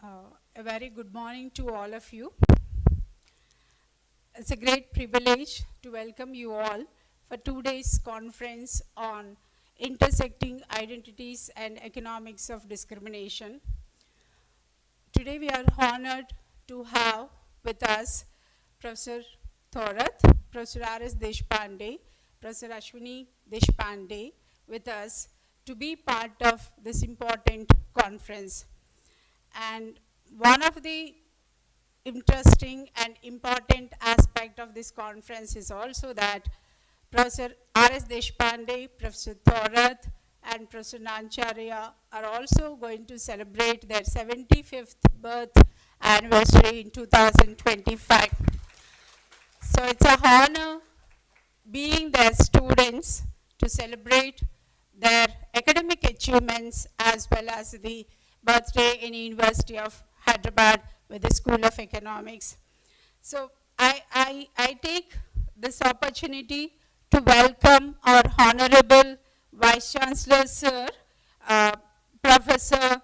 A very good morning to all of you. It's a great privilege to welcome you all for today's conference on Intersecting Identities and Economics of Discrimination. Today we are honored to have with us Professor Thorat, Professor R.S. Deshpande, Professor Ashwini Deshpande with us to be part of this important conference. And one of the interesting and important aspect of this conference is also that Professor R.S. Deshpande, Professor Thorat, and Professor Nancharya are also going to celebrate their 75th birth anniversary in 2025. So it's a honor being their students to celebrate their academic achievements as well as the birthday in University of Hyderabad with the School of Economics. So I take this opportunity to welcome our Honorable Vice Chancellor Sir, Professor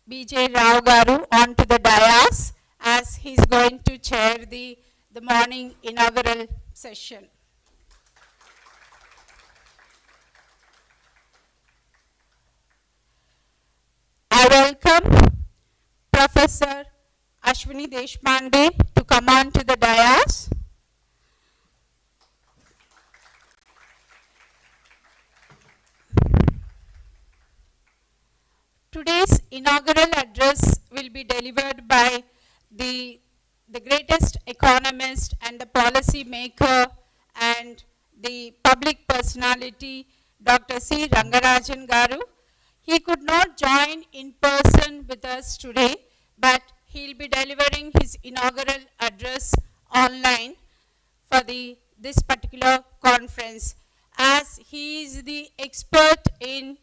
B.J. Rao Garu onto the dais as he's going to chair the morning inaugural session. I welcome Professor Ashwini Deshpande to come on to the dais. Today's inaugural address will be delivered by the greatest economist and the policy maker and the public personality, Dr. C. Rangarajan Garu. He could not join in person with us today, but he'll be delivering his inaugural address online for this particular conference, as he is the expert in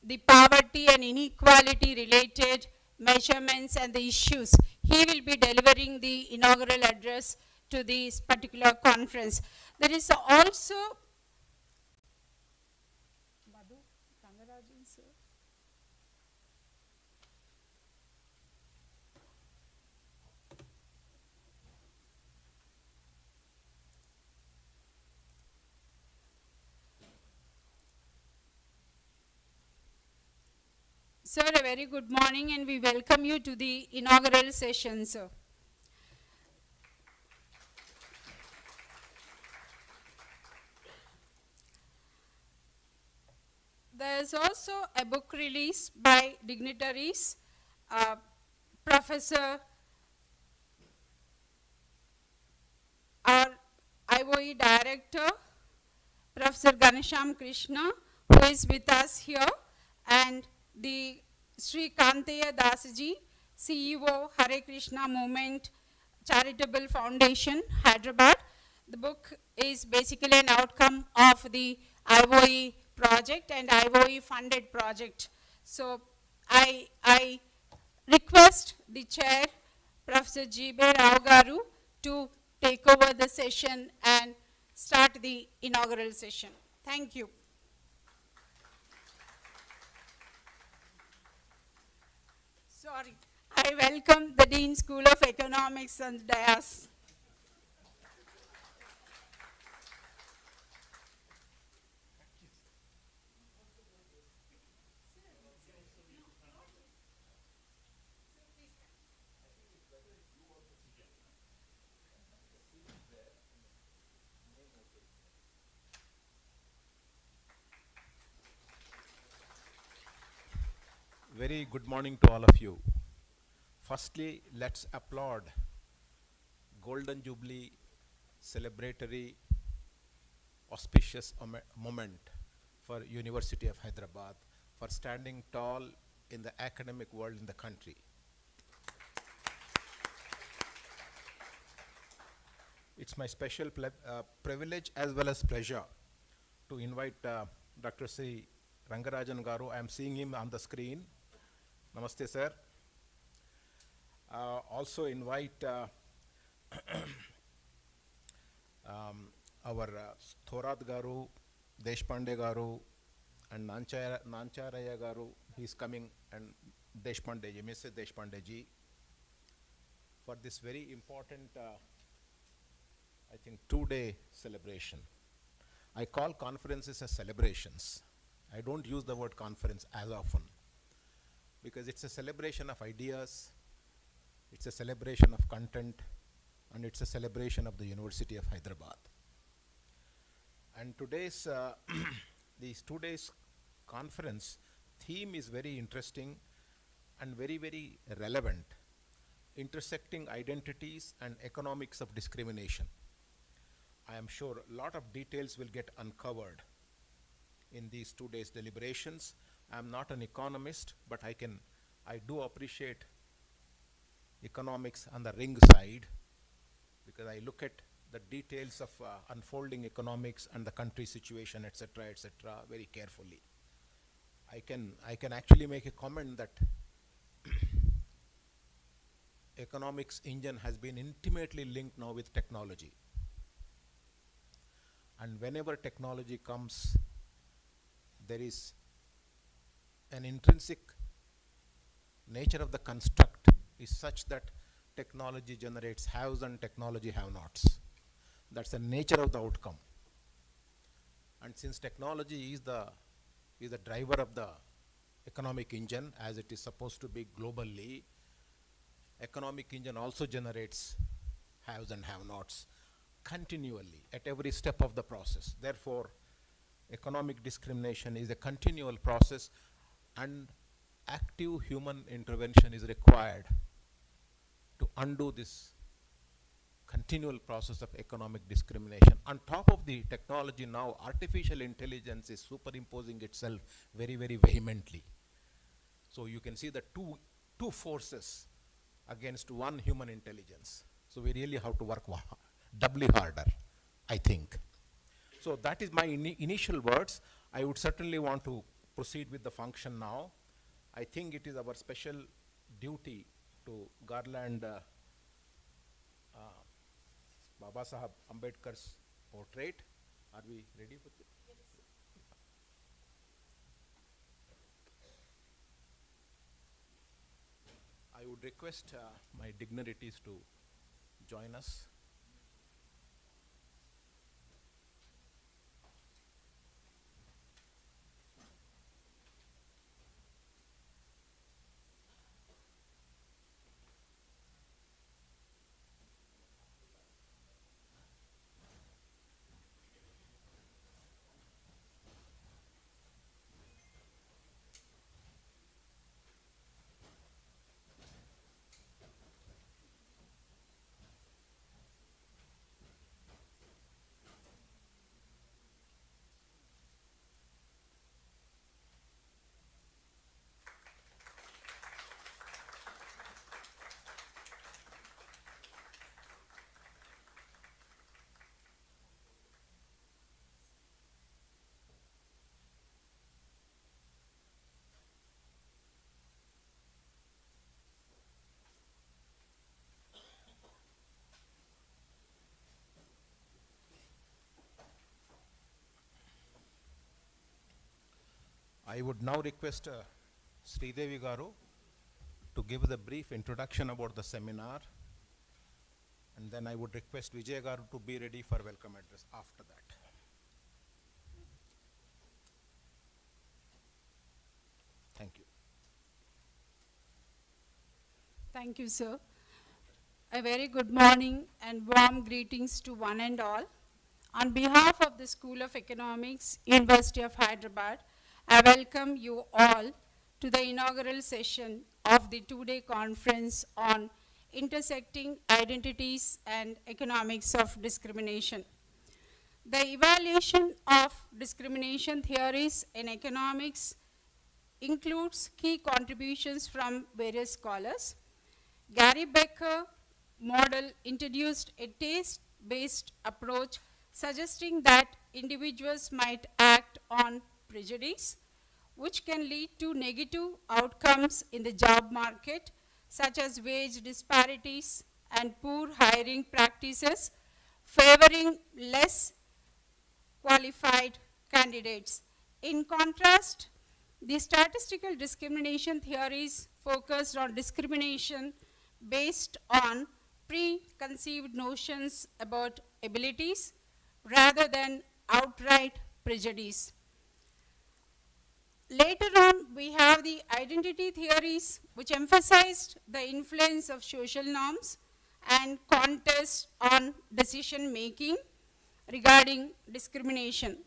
the poverty and inequality related measurements and the issues. He will be delivering the inaugural address to this particular conference. There is also Sir, a very good morning, and we welcome you to the inaugural session, sir. There is also a book release by dignitaries, Professor our IOE Director, Professor Ganesham Krishna, who is with us here, and the Sri Kanteya Dasji, CEO, Hare Krishna Movement Charitable Foundation, Hyderabad. The book is basically an outcome of the IOE project and IOE funded project. So I request the chair, Professor G.B. Rao Garu, to take over the session and start the inaugural session. Thank you. Sorry. I welcome the Dean School of Economics on the dais. Very good morning to all of you. Firstly, let's applaud Golden Jubilee celebratory auspicious moment for University of Hyderabad for standing tall in the academic world in the country. It's my special privilege as well as pleasure to invite Dr. C. Rangarajan Garu. I am seeing him on the screen. Namaste, sir. Also invite our Thorat Garu, Deshpande Garu, and Nancharaya Garu. He is coming, and Deshpande, Mrs. Deshpande ji, for this very important, I think, 2-day celebration. I call conferences as celebrations. I don't use the word conference as often because it's a celebration of ideas, it's a celebration of content, and it's a celebration of the University of Hyderabad. And today's, these 2 days conference theme is very interesting and very, very relevant. Intersecting identities and economics of discrimination. I am sure a lot of details will get uncovered in these 2 days deliberations. I am not an economist, but I do appreciate economics on the ring side because I look at the details of unfolding economics and the country situation, etc., very carefully. I can actually make a comment that economics engine has been intimately linked now with technology. And whenever technology comes, there is an intrinsic nature of the construct is such that technology generates haves and technology have-nots. That's the nature of the outcome. And since technology is the driver of the economic engine, as it is supposed to be globally, economic engine also generates haves and have-nots continually at every step of the process. Therefore, economic discrimination is a continual process and active human intervention is required to undo this continual process of economic discrimination. On top of the technology now, artificial intelligence is superimposing itself very, very vehemently. So you can see the two forces against one human intelligence. So we really have to work doubly harder, I think. So that is my initial words. I would certainly want to proceed with the function now. I think it is our special duty to garland Baba Sahab Ambedkar's portrait. Are we ready with it? Yes. I would request my dignitaries to join us. I would now request Sridevi Garu to give the brief introduction about the seminar, and then I would request Vijay Garu to be ready for welcome address after that. Thank you. Thank you, sir. A very good morning and warm greetings to one and all. On behalf of the School of Economics, University of Hyderabad, I welcome you all to the inaugural session of the 2-day conference on intersecting identities and economics of discrimination. The evaluation of discrimination theories in economics includes key contributions from various scholars. Gary Becker model introduced a taste-based approach suggesting that individuals might act on prejudice, which can lead to negative outcomes in the job market, such as wage disparities and poor hiring practices, favoring less qualified candidates. In contrast, The statistical discrimination theories focused on discrimination based on preconceived notions about abilities rather than outright prejudice. Later on, we have the identity theories, which emphasized the influence of social norms and context on decision making regarding discrimination.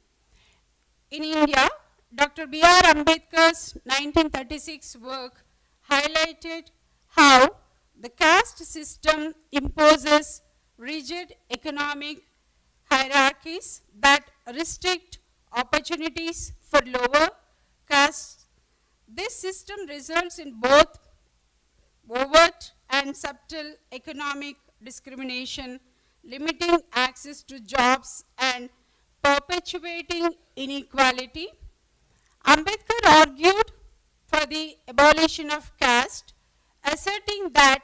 In India, Dr. B.R. Ambedkar's 1936 work highlighted how the caste system imposes rigid economic hierarchies that restrict opportunities for lower castes. This system results in both overt and subtle economic discrimination, limiting access to jobs and perpetuating inequality. Ambedkar argued for the abolition of caste, asserting that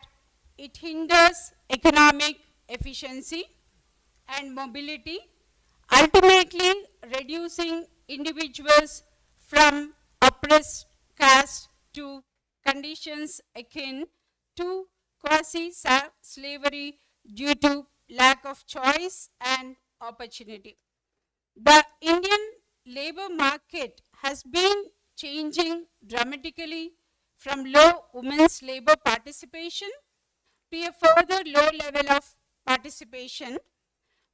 it hinders economic efficiency and mobility, ultimately reducing individuals from oppressed caste to conditions akin to quasi-slavery due to lack of choice and opportunity. The Indian labor market has been changing dramatically from low women's labor participation to a further low level of participation.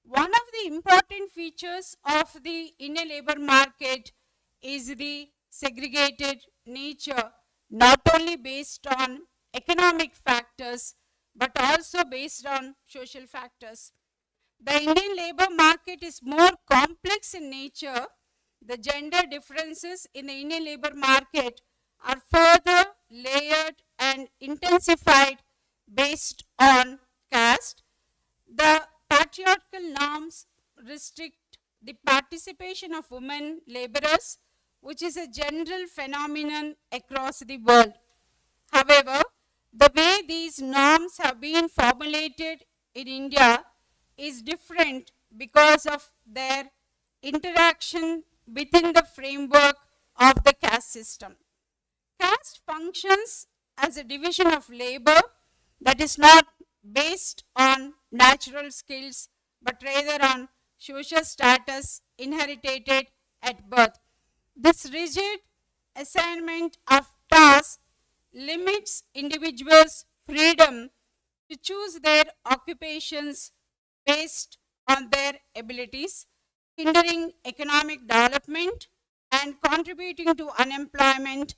One of the important features of the Indian labor market is the segregated nature, not only based on economic factors but also based on social factors. The Indian labor market is more complex in nature. The gender differences in the Indian labor market are further layered and intensified based on caste. The patriarchal norms restrict the participation of women laborers, which is a general phenomenon across the world. However, the way these norms have been formulated in India is different because of their interaction within the framework of the caste system. Caste functions as a division of labor that is not based on natural skills but rather on social status inherited at birth. This rigid assignment of tasks limits individuals' freedom to choose their occupations based on their abilities, hindering economic development and contributing to unemployment.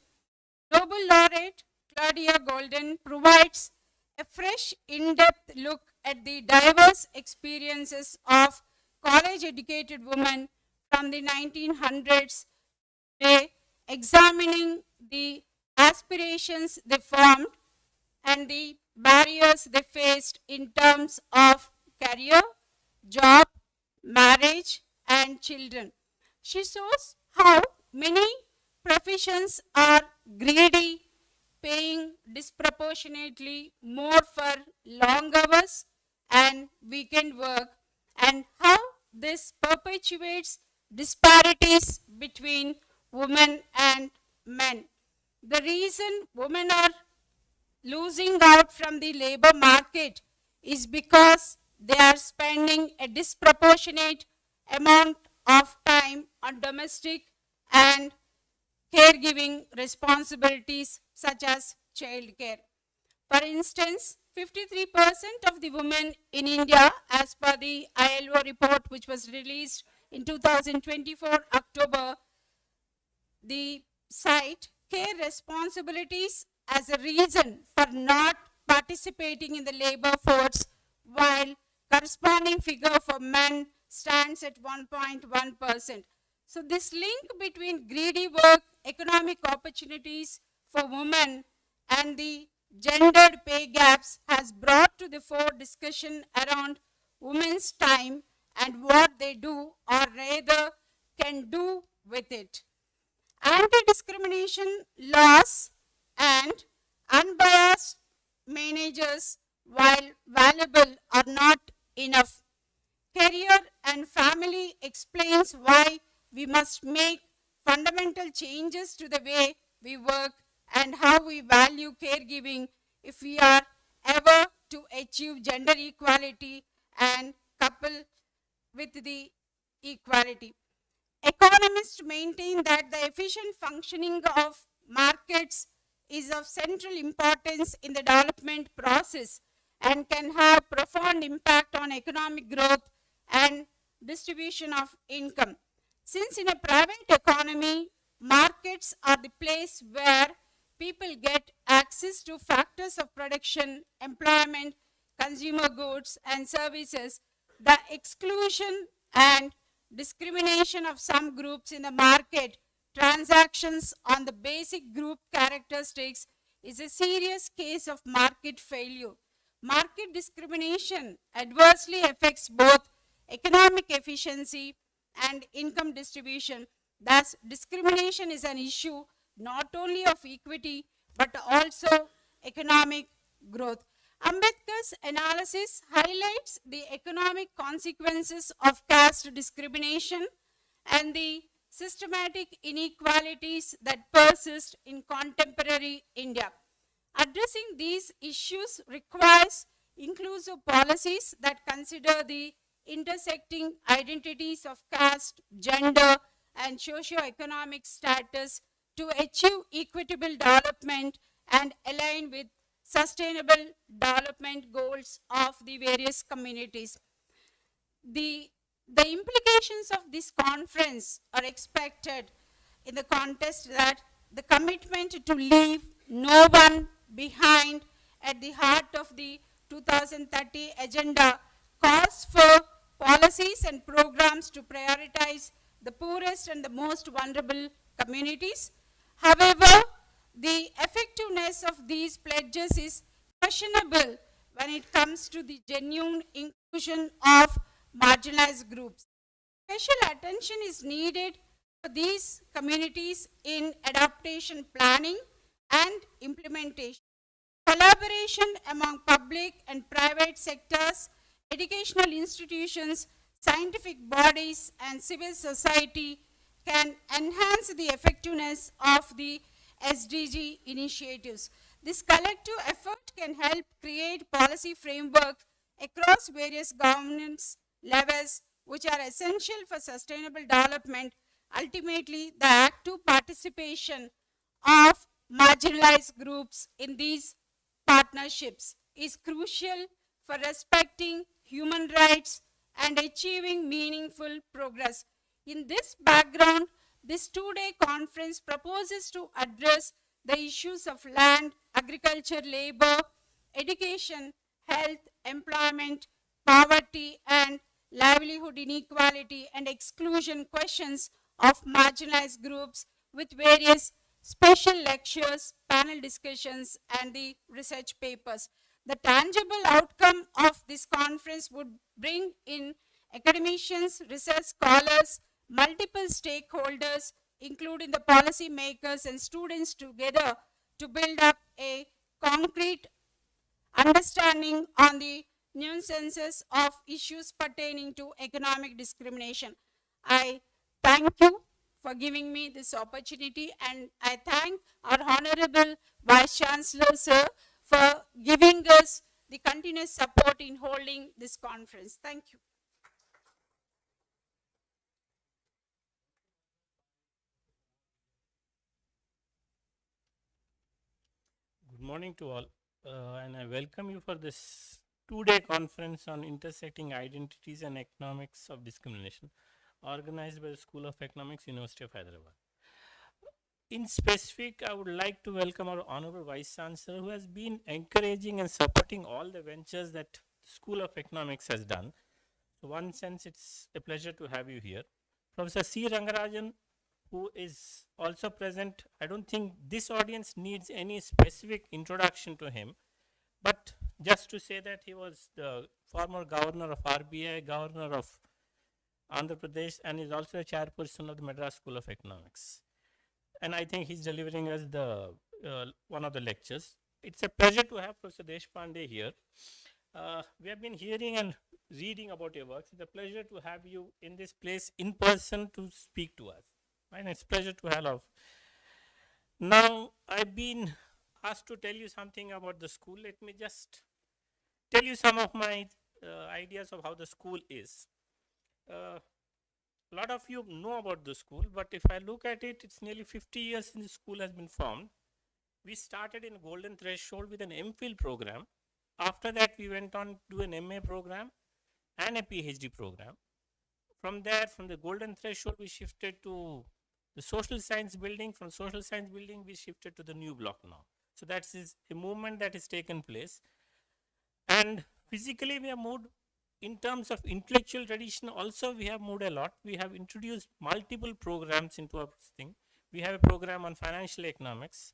Nobel laureate Claudia Golden provides a fresh, in-depth look at the diverse experiences of college-educated women from the 1900s, examining the aspirations they formed and the barriers they faced in terms of career, job, marriage, and children. She shows how many professions are greedy, paying disproportionately more for long hours and weekend work, and how this perpetuates disparities between women and men. The reason women are losing out from the labor market is because they are spending a disproportionate amount of time on domestic and caregiving responsibilities such as child care. For instance, 53% of the women in India, as per the ILO report which was released in 2024 October, the cite care responsibilities as a reason for not participating in the labor force, while corresponding figure for men stands at 1.1%. So this link between greedy work, economic opportunities for women and the gendered pay gaps has brought to the fore discussion around women's time and what they do or rather can do with it. Anti-discrimination laws and unbiased managers, while valuable, are not enough. Career and family explains why we must make fundamental changes to the way we work and how we value caregiving if we are ever to achieve gender equality and couple with the equality. Economists maintain that the efficient functioning of markets is of central importance in the development process and can have profound impact on economic growth and distribution of income. Since in a private economy, markets are the place where people get access to factors of production, employment, consumer goods and services, the exclusion and discrimination of some groups in the market transactions on the basic group characteristics is a serious case of market failure. Market discrimination adversely affects both economic efficiency and income distribution. Thus, discrimination is an issue not only of equity but also economic growth. Ambedkar's analysis highlights the economic consequences of caste discrimination and the systematic inequalities that persist in contemporary India. Addressing these issues requires inclusive policies that consider the intersecting identities of caste, gender, and socio-economic status to achieve equitable development and align with sustainable development goals of the various communities. The, the implications of this conference are expected in the context that the commitment to leave no one behind at the heart of the 2030 agenda calls for policies and programs to prioritize the poorest and the most vulnerable communities. However, the effectiveness of these pledges is questionable when it comes to the genuine inclusion of marginalized groups. Special attention is needed for these communities in adaptation planning and implementation. Collaboration among public and private sectors, educational institutions, scientific bodies, and civil society can enhance the effectiveness of the SDG initiatives. This collective effort can help create policy frameworks across various governance levels which are essential for sustainable development. Ultimately, the active participation of marginalized groups in these partnerships is crucial for respecting human rights and achieving meaningful progress. In this background, this two-day conference proposes to address the issues of land, agriculture, labor, education, health, employment, poverty, and livelihood inequality and exclusion questions of marginalized groups with various special lectures, panel discussions, and the research papers. The tangible outcome of this conference would bring in academicians, research scholars, multiple stakeholders, including the policy makers and students together to build up a concrete understanding on the nuances of issues pertaining to economic discrimination. I thank you for giving me this opportunity and I thank our Honorable Vice Chancellor, sir, for giving us the continuous support in holding this conference. Thank you. Good morning to all, and I welcome you for this two-day conference on intersecting identities and economics of discrimination, organized by the School of Economics, University of Hyderabad. In specific, I would like to welcome our Honorable Vice Chancellor, who has been encouraging and supporting all the ventures that School of Economics has done. So, one sense, it's a pleasure to have you here. Professor C. Rangarajan, who is also present. I don't think this audience needs any specific introduction to him, but just to say that he was the former governor of RBI, governor of Andhra Pradesh, and is also a chairperson of the Madras School of Economics. And I think he's delivering us the one of the lectures. It's a pleasure to have Professor Deshpande here. We have been hearing and reading about your works. It's a pleasure to have you in this place in person to speak to us. And it's a pleasure to have. Now, I've been asked to tell you something about the school. Let me just tell you some of my ideas of how the school is. A lot of you know about the school, but if I look at it, it's nearly 50 years since the school has been formed. We started in Golden Threshold with an MPhil program. After that, we went on to an MA program and a PhD program. From there, from the Golden Threshold, we shifted to the social science building. From social science building, we shifted to the new block now. So that's a movement that has taken place. And physically, we have moved. In terms of intellectual tradition, also we have moved a lot. We have introduced multiple programs into our thing. We have a program on financial economics.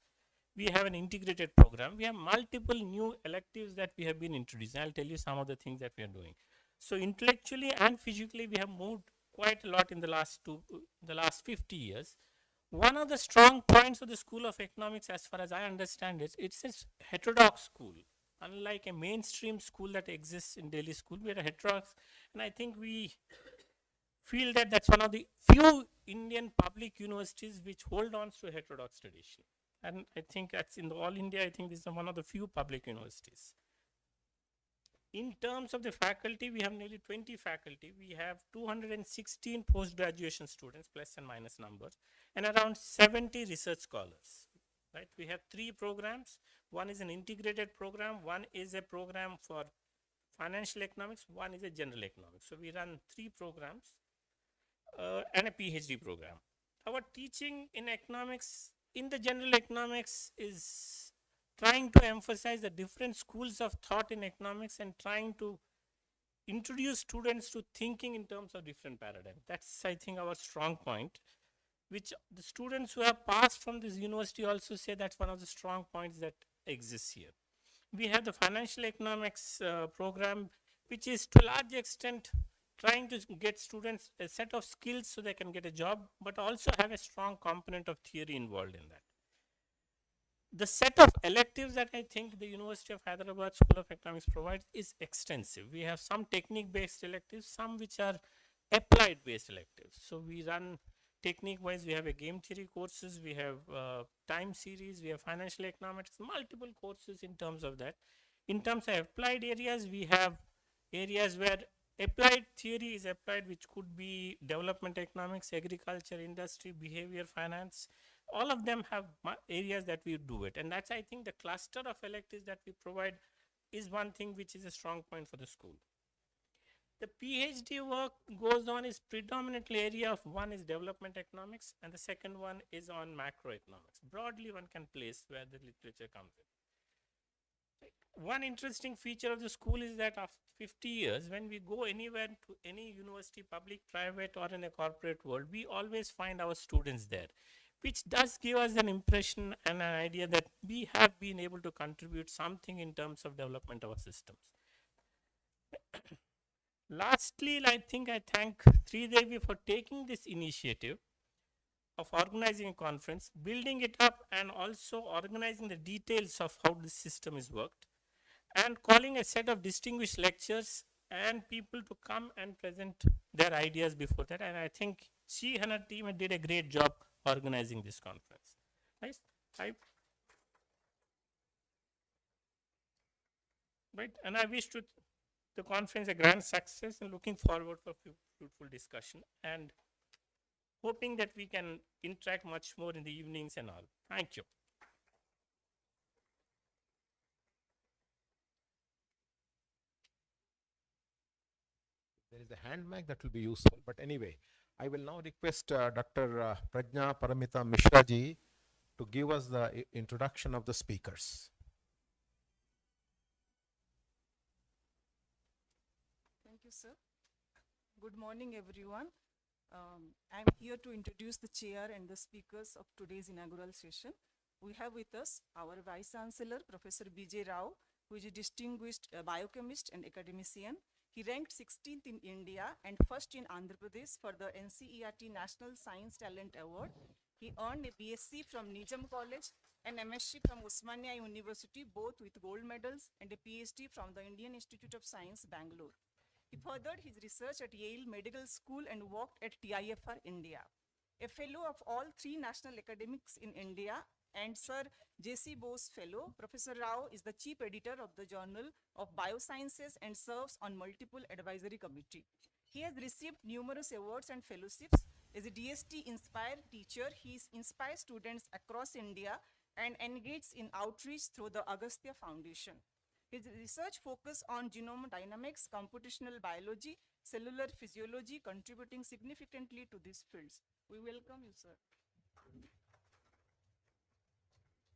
We have an integrated program. We have multiple new electives that we have been introducing. I'll tell you some of the things that we are doing. So intellectually and physically, we have moved quite a lot in the last 50 years. One of the strong points of the School of Economics, as far as I understand it, it's a heterodox school. Unlike a mainstream school that exists in Delhi school, we are a heterodox, and I think we feel that that's one of the few Indian public universities which hold on to heterodox tradition. And I think that's in all India, I think this is one of the few public universities. In terms of the faculty, we have nearly 20 faculty. We have 216 post-graduation students, plus and minus numbers, and around 70 research scholars. Right? We have 3 programs. One is an integrated program. One is a program for financial economics. One is a general economics. So we run 3 programs and a PhD program. Our teaching in economics, in the general economics, is trying to emphasize the different schools of thought in economics and trying to introduce students to thinking in terms of different paradigms. That's, I think, our strong point, which the students who have passed from this university also say that's one of the strong points that exists here. We have the financial economics program, which is to a large extent trying to get students a set of skills so they can get a job, but also have a strong component of theory involved in that. The set of electives that I think the University of Hyderabad School of Economics provides is extensive. We have some technique based electives, some which are applied based electives. So we run technique wise, we have a game theory courses, we have time series, we have financial economics, multiple courses in terms of that. In terms of applied areas, we have areas where applied theory is applied, which could be development economics, agriculture, industry, behavior finance. All of them have areas that we do it, and that's, I think, the cluster of electives that we provide is one thing which is a strong point for the school. The PhD work goes on is predominantly area of one is development economics and the second one is on macroeconomics. Broadly, one can place where the literature comes in. One interesting feature of the school is that after 50 years, when we go anywhere to any university, public, private, or in a corporate world, we always find our students there, which does give us an impression and an idea that we have been able to contribute something in terms of development of our systems. Lastly, I think I thank Sri Devi for taking this initiative of organizing a conference, building it up, and also organizing the details of how this system is worked, and calling a set of distinguished lectures and people to come and present their ideas before that. And I think she and her team did a great job organizing this conference. Right? Right? And I wish to the conference a grand success and looking forward for fruitful discussion and hoping that we can interact much more in the evenings and all. Thank you. There is a hand mic that will be useful. But anyway, I will now request Dr. Prajna Paramita Mishra ji to give us the introduction of the speakers. Thank you, sir. Good morning, everyone. I'm here to introduce the chair and the speakers of today's inaugural session. We have with us our Vice Chancellor, Professor B.J. Rao, who is a distinguished biochemist and academician. He ranked 16th in India and first in Andhra Pradesh for the NCERT National Science Talent Award. He earned a BSc from Nizam College and MSc from Osmania University, both with gold medals, and a PhD from the Indian Institute of Science, Bangalore. He furthered his research at Yale Medical School and worked at TIFR India. a fellow of all three national academics in India, and Sir J.C. Bose Fellow. Professor Rao is the chief editor of the Journal of Biosciences and serves on multiple advisory committee. He has received numerous awards and fellowships. As a DST-inspired teacher, he inspires students across India and engages in outreach through the Agastya Foundation. His research focuses on genome dynamics, computational biology, cellular physiology, contributing significantly to these fields. We welcome you, sir.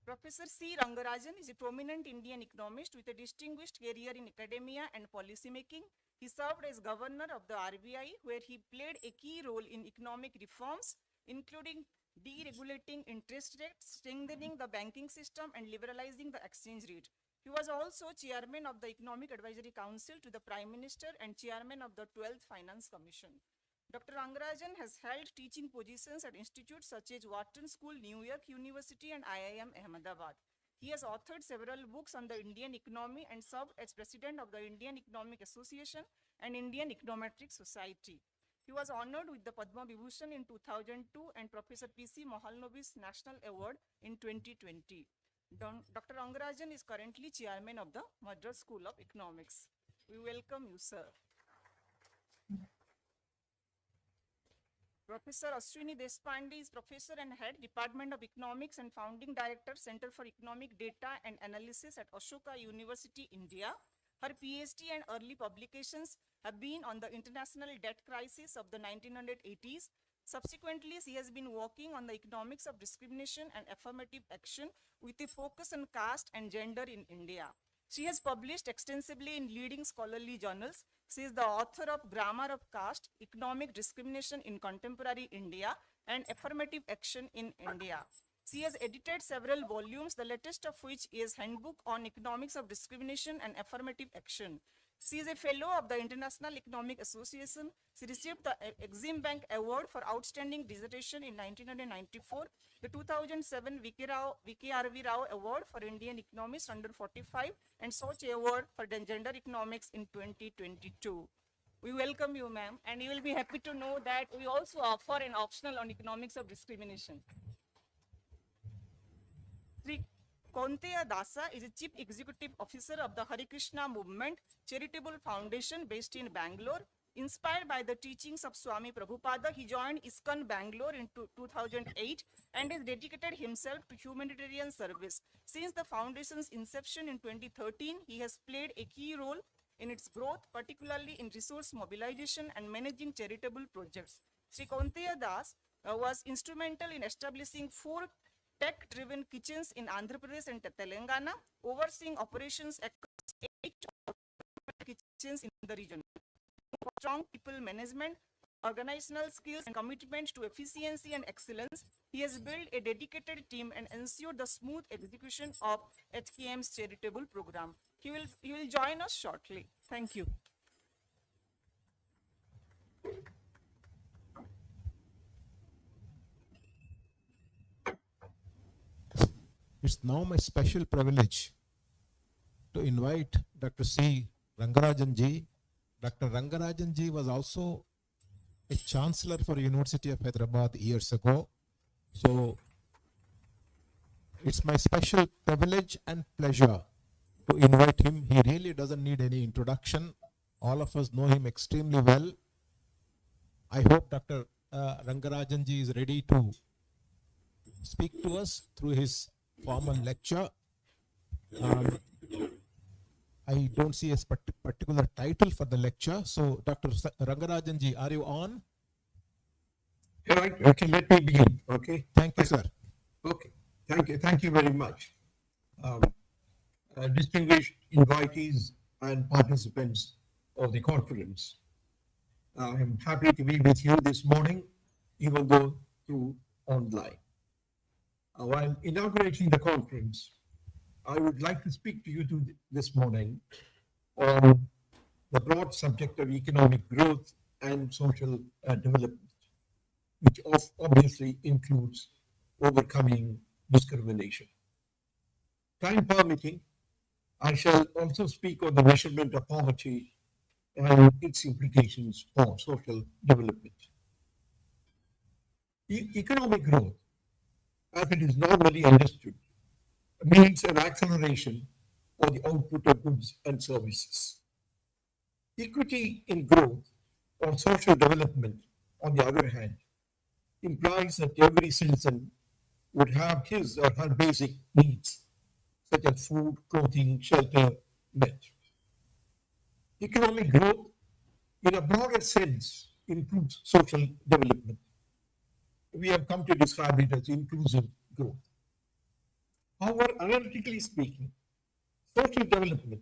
Professor C. Rangarajan is a prominent Indian economist with a distinguished career in academia and policymaking. He served as governor of the RBI, where he played a key role in economic reforms, including deregulating interest rates, strengthening the banking system, and liberalizing the exchange rate. He was also chairman of the Economic Advisory Council to the Prime Minister and chairman of the 12th Finance Commission. Dr. Rangarajan has held teaching positions at institutes such as Wharton School, New York University, and IIM Ahmedabad. He has authored several books on the Indian economy and served as president of the Indian Economic Association and Indian Econometric Society. He was honored with the Padma Vibhushan in 2002 and Professor P.C. Mahalnobi's National Award in 2020. Dr. Rangarajan is currently chairman of the Madras School of Economics. We welcome you, sir. Professor Ashwini Deshpande is professor and head Department of Economics and founding director Center for Economic Data and Analysis at Ashoka University, India. Her PhD and early publications have been on the international debt crisis of the 1980s. Subsequently, she has been working on the economics of discrimination and affirmative action with a focus on caste and gender in India. She has published extensively in leading scholarly journals. She is the author of Grammar of Caste, Economic Discrimination in Contemporary India, and Affirmative Action in India. She has edited several volumes, the latest of which is Handbook on Economics of Discrimination and Affirmative Action. She is a fellow of the International Economic Association. She received the Exim Bank Award for Outstanding Dissertation in 1994, the 2007 VKRV Rao Award for Indian Economists under 45, and Soch Award for Gender Economics in 2022. We welcome you, ma'am, and you will be happy to know that we also offer an optional on economics of discrimination. Sri Konteya Dasa is a Chief Executive Officer of the Hare Krishna Movement Charitable Foundation based in Bangalore. Inspired by the teachings of Swami Prabhupada, he joined ISKCON Bangalore in 2008 and has dedicated himself to humanitarian service. Since the foundation's inception in 2013, he has played a key role in its growth, particularly in resource mobilization and managing charitable projects. Sri Konteya Das was instrumental in establishing 4 tech-driven kitchens in Andhra Pradesh and Telangana, overseeing operations across 8 kitchens in the region. Strong people management, organizational skills, and commitment to efficiency and excellence, he has built a dedicated team and ensured the smooth execution of HKM's charitable program. He will join us shortly. Thank you. It's now my special privilege to invite Dr. C. Rangarajan ji. Dr. Rangarajan ji was also a chancellor for University of Hyderabad years ago. So it's my special privilege and pleasure to invite him. He really doesn't need any introduction. All of us know him extremely well. I hope Dr. Rangarajan ji is ready to speak to us through his formal lecture. I don't see a particular title for the lecture. So, Dr. Rangarajan ji, are you on? All right. Okay, let me begin. Okay. Thank you, sir. Okay. Thank you. Thank you very much. Distinguished invitees and participants of the conference. I am happy to be with you this morning, even though through online. While inaugurating the conference, I would like to speak to you this morning on the broad subject of economic growth and social development, which obviously includes overcoming discrimination. Time permitting, I shall also speak on the measurement of poverty and its implications for social development. Economic growth, as it is normally understood, means an acceleration of the output of goods and services. Equity in growth or social development, on the other hand, implies that every citizen would have his or her basic needs, such as food, clothing, shelter, met. Economic growth, in a broader sense, includes social development. We have come to describe it as inclusive growth. However, analytically speaking, social development,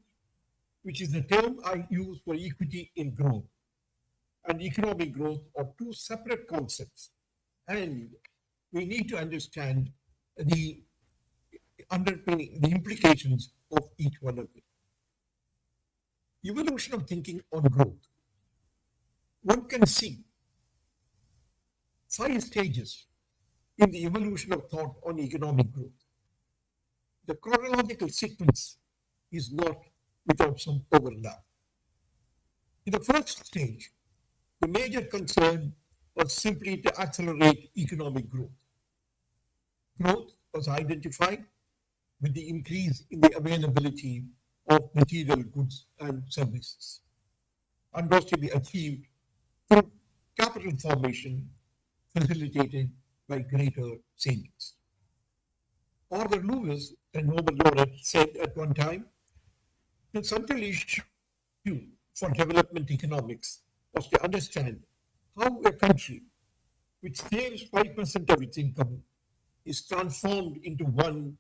which is the term I use for equity in growth, and economic growth are two separate concepts. And we need to understand the underpinning, the implications of each one of them. Evolution of thinking on growth. One can see 5 stages in the evolution of thought on economic growth. The chronological sequence is not without some overlap. In the first stage, the major concern was simply to accelerate economic growth. Growth was identified with the increase in the availability of material goods and services and was to be achieved through capital formation facilitated by greater savings. Arthur Lewis, a Nobel laureate, said at one time, the central issue for development economics was to understand how a country which saves 5% of its income is transformed into one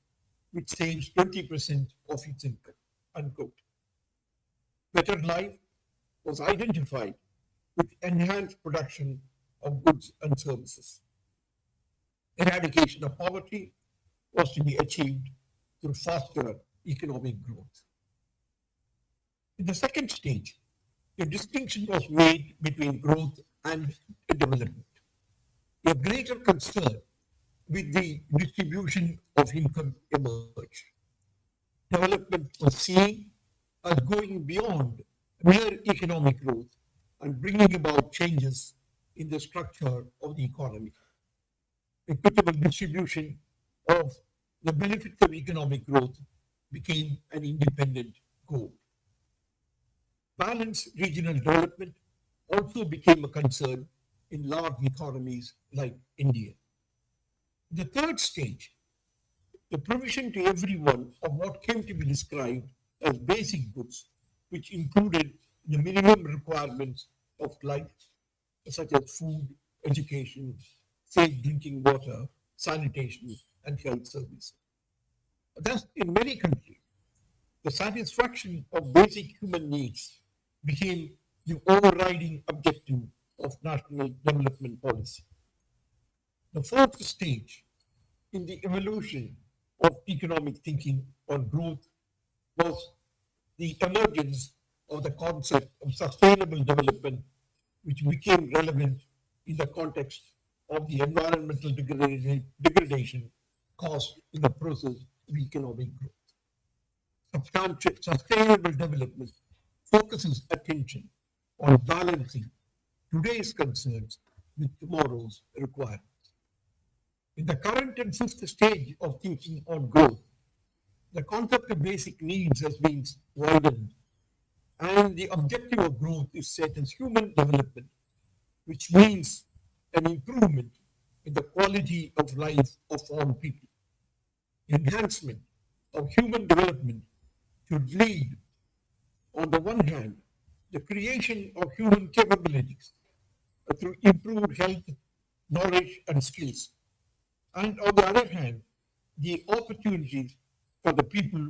which saves 20% of its income. Unquote. Better life was identified with enhanced production of goods and services. Eradication of poverty was to be achieved through faster economic growth. In the second stage, a distinction was made between growth and development. A greater concern with the distribution of income emerged. Development was seen as going beyond mere economic growth and bringing about changes in the structure of the economy. Equitable distribution of the benefits of economic growth became an independent goal. Balanced regional development also became a concern in large economies like India. The third stage, the provision to everyone of what came to be described as basic goods, which included the minimum requirements of life, such as food, education, safe drinking water, sanitation, and health services. Thus, in many countries, the satisfaction of basic human needs became the overriding objective of national development policy. The fourth stage in the evolution of economic thinking on growth was the emergence of the concept of sustainable development, which became relevant in the context of the environmental degradation caused in the process of economic growth. Sustainable development focuses attention on balancing today's concerns with tomorrow's requirements. In the current and fifth stage of thinking on growth, the concept of basic needs has been widened, and the objective of growth is set as human development, which means an improvement in the quality of life of all people. Enhancement of human development should lead, on the one hand, the creation of human capabilities through improved health, knowledge, and skills, and on the other hand, the opportunities for the people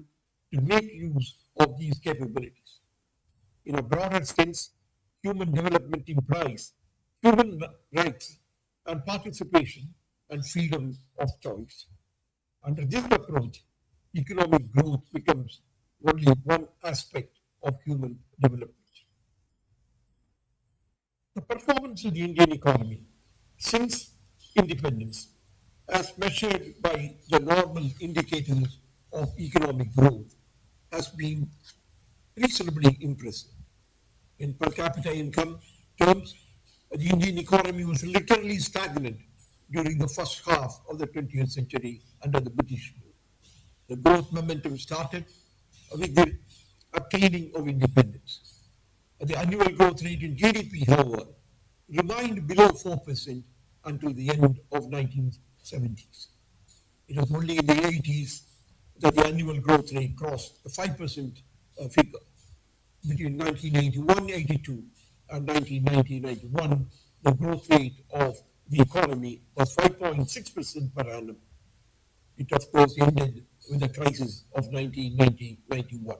to make use of these capabilities. In a broader sense, human development implies human rights and participation and freedom of choice. Under this approach, economic growth becomes only one aspect of human development. The performance of the Indian economy since independence, as measured by the normal indicators of economic growth, has been reasonably impressive. In per capita income terms, the Indian economy was literally stagnant during the first half of the 20th century under the British rule. The growth momentum started with the obtaining of independence. The annual growth rate in GDP, however, remained below 4% until the end of 1970s. It was only in the 80s that the annual growth rate crossed the 5% figure. Between 1981-82 and 1990-91, the growth rate of the economy was 5.6% per annum. It, of course, ended with the crisis of 1990-91.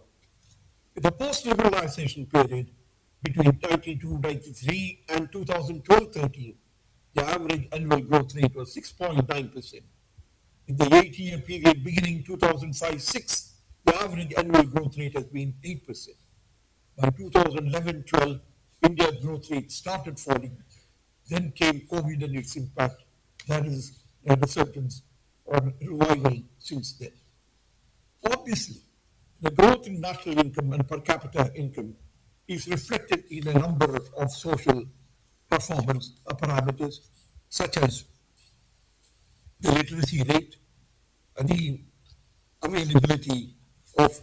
In the post-liberalization period between 92-93 and 2012-13, the average annual growth rate was 6.9%. In the 8-year period beginning 2005-6, the average annual growth rate has been 8%. By 2011-12, India's growth rate started falling. Then came COVID and its impact. That is a resurgence or revival since then. Obviously, the growth in national income and per capita income is reflected in a number of social performance parameters, such as the literacy rate, the availability of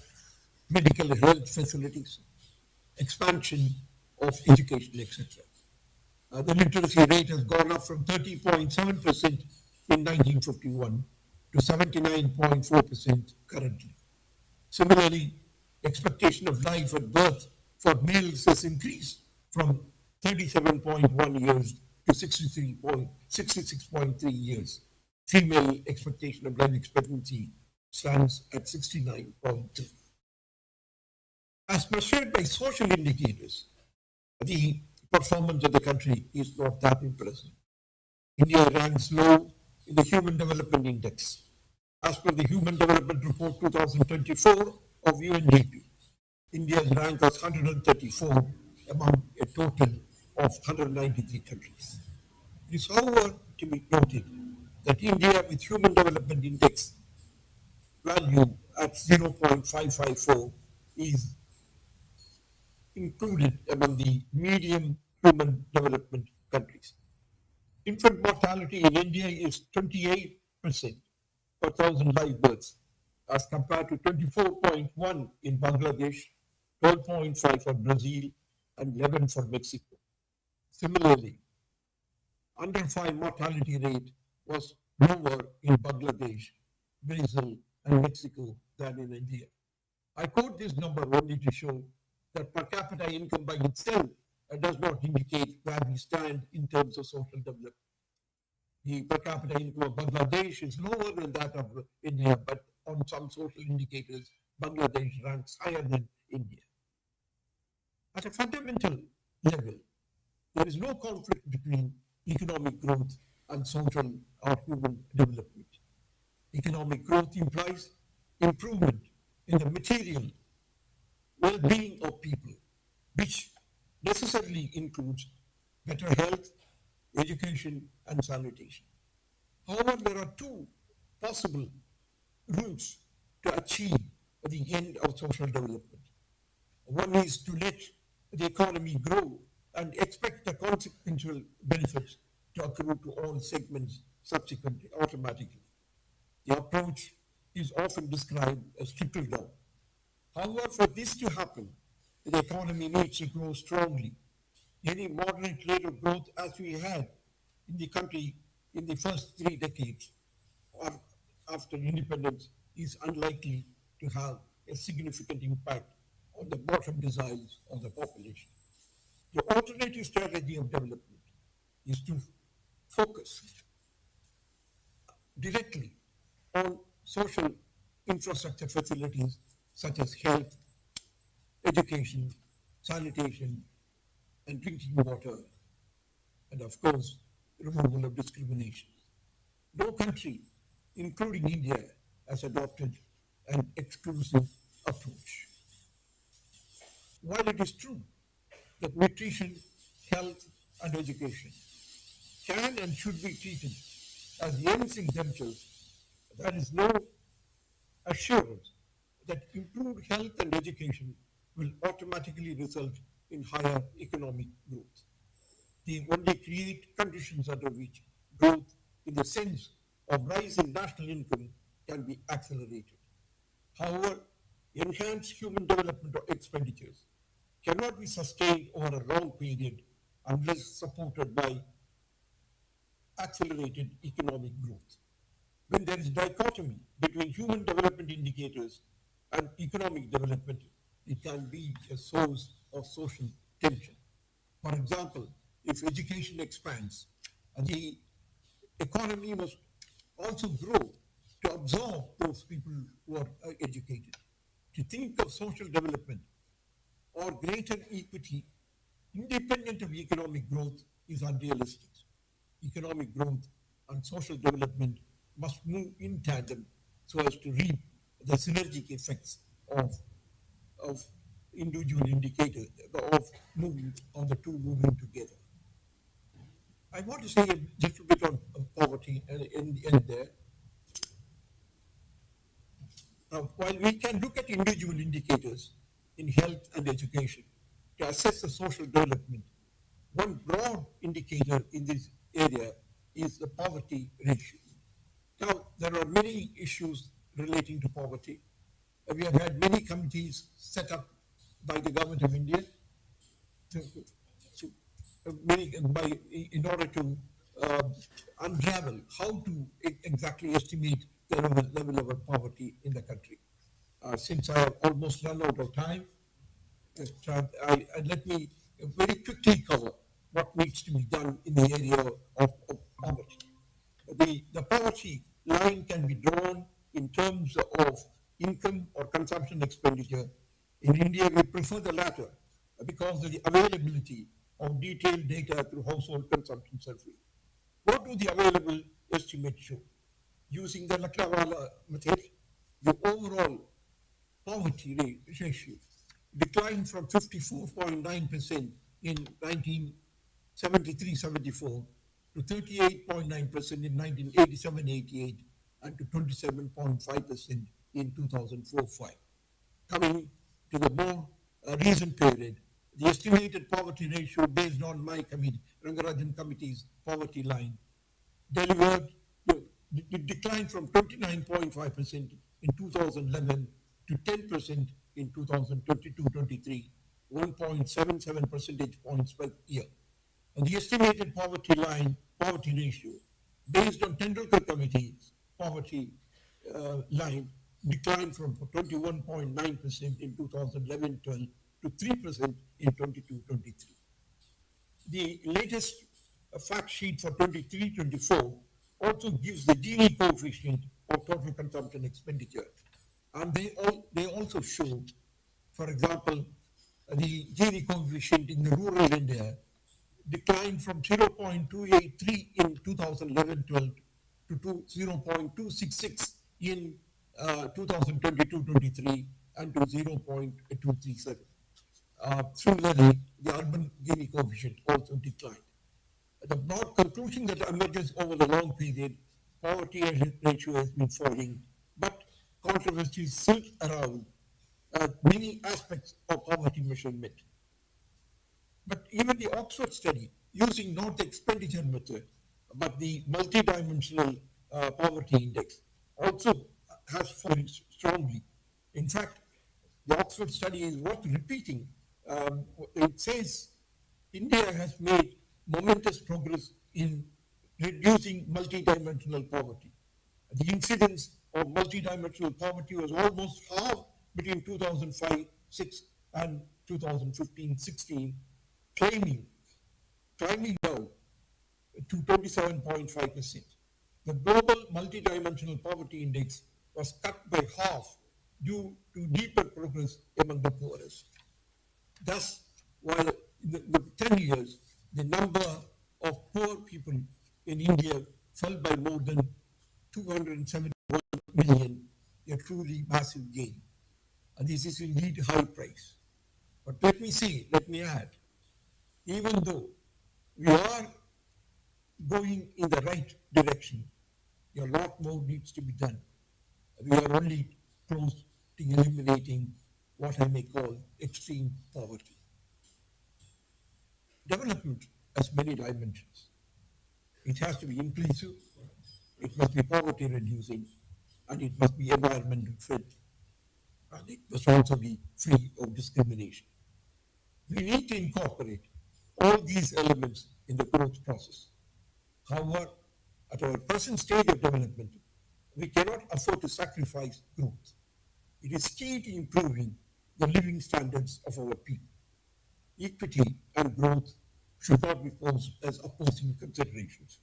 medical health facilities, expansion of education, etc. The literacy rate has gone up from 30.7% in 1951 to 79.4% currently. Similarly, expectation of life at birth for males has increased from 37.1 years to 66.3 years. Female expectation of life expectancy stands at 69.2. As measured by social indicators, the performance of the country is not that impressive. India ranks low in the Human Development Index. As per the Human Development Report 2024 of UNDP, India's rank was 134 among a total of 193 countries. It is, however, to be noted that India with Human Development Index value at 0.554 is included among the medium human development countries. Infant mortality in India is 28% per thousand live births, as compared to 24.1 in Bangladesh, 12.5 for Brazil, and 11 for Mexico. Similarly, under 5 mortality rate was lower in Bangladesh, Brazil, and Mexico than in India. I quote this number only to show that per capita income by itself does not indicate where we stand in terms of social development. The per capita income of Bangladesh is lower than that of India, but on some social indicators, Bangladesh ranks higher than India. At a fundamental level, there is no conflict between economic growth and social or human development. Economic growth implies improvement in the material well-being of people, which necessarily includes better health, education, and sanitation. However, there are two possible routes to achieve the end of social development. One is to let the economy grow and expect the consequential benefits to accrue to all segments subsequently, automatically. The approach is often described as trickle down. However, for this to happen, the economy needs to grow strongly. Any moderate rate of growth as we had in the country in the first 3 decades or after independence is unlikely to have a significant impact on the bottom deciles of the population. The alternative strategy of development is to focus directly on social infrastructure facilities such as health, education, sanitation, and drinking water, and of course, removal of discrimination. No country, including India, has adopted an exclusive approach. While it is true that nutrition, health, and education can and should be treated as ends in themselves, there is no assurance that improved health and education will automatically result in higher economic growth. They only create conditions under which growth in the sense of rise in national income can be accelerated. However, enhanced human development expenditures cannot be sustained over a long period unless supported by accelerated economic growth. When there is dichotomy between human development indicators and economic development, it can be a source of social tension. For example, if education expands, the economy must also grow to absorb those people who are educated. To think of social development or greater equity independent of economic growth is unrealistic. Economic growth and social development must move in tandem so as to reap the synergic effects of individual indicators, of moving on the two moving together. I want to say a little bit on poverty and in there. While we can look at individual indicators in health and education to assess the social development, one broad indicator in this area is the poverty ratio. Now, there are many issues relating to poverty. We have had many committees set up by the government of India to, to in order to uh, unravel how to exactly estimate the level of poverty in the country. Since I have almost run out of time, let me very quickly cover what needs to be done in the area of poverty. The poverty line can be drawn in terms of income or consumption expenditure. In India, we prefer the latter because of the availability of detailed data through household consumption survey. What do the available estimates show? Using the Lakdawala method, the overall poverty rate ratio declined from 54.9% in 1973-74 to 38.9% in 1987-88 and to 27.5% in 2004-5. Coming to the more recent period, the estimated poverty ratio based on my committee, Rangarajan Committee's poverty line, delivered, it declined from 29.5% in 2011 to 10% in 2022-23, 1.77 percentage points per year. And the estimated poverty ratio, based on Tendulkar Committee's poverty line, declined from 21.9% in 2011-12 to 3% in 22-23. The latest fact sheet for 23-24 also gives the Gini coefficient of total consumption expenditure. And they also show, for example, the Gini coefficient in the rural India declined from 0.283 in 2011-12 to 0.266 in 2022-23 and to 0.237. Similarly, the urban Gini coefficient also declined. The broad conclusion that emerges over the long period, poverty ratio has been falling, but controversies still around many aspects of poverty measurement. But even the Oxford study, using not the expenditure method, but the multidimensional poverty index, also has fallen strongly. In fact, the Oxford study is worth repeating. It says India has made momentous progress in reducing multidimensional poverty. The incidence of multidimensional poverty was almost half between 2005-6 and 2015-16, climbing down to 27.5%. The global multidimensional poverty index was cut by half due to deeper progress among the poorest. Thus, while in the 10 years, the number of poor people in India fell by more than 271 million, a truly massive gain. And this is indeed high price. But let me add, even though we are going in the right direction, a lot more needs to be done. We are only close to eliminating what I may call extreme poverty. Development has many dimensions. It has to be inclusive, it must be poverty reducing, and it must be environmental friendly, and it must also be free of discrimination. We need to incorporate all these elements in the growth process. However, at our present stage of development, we cannot afford to sacrifice growth. It is key to improving the living standards of our people. Equity and growth should not be posed as opposing considerations.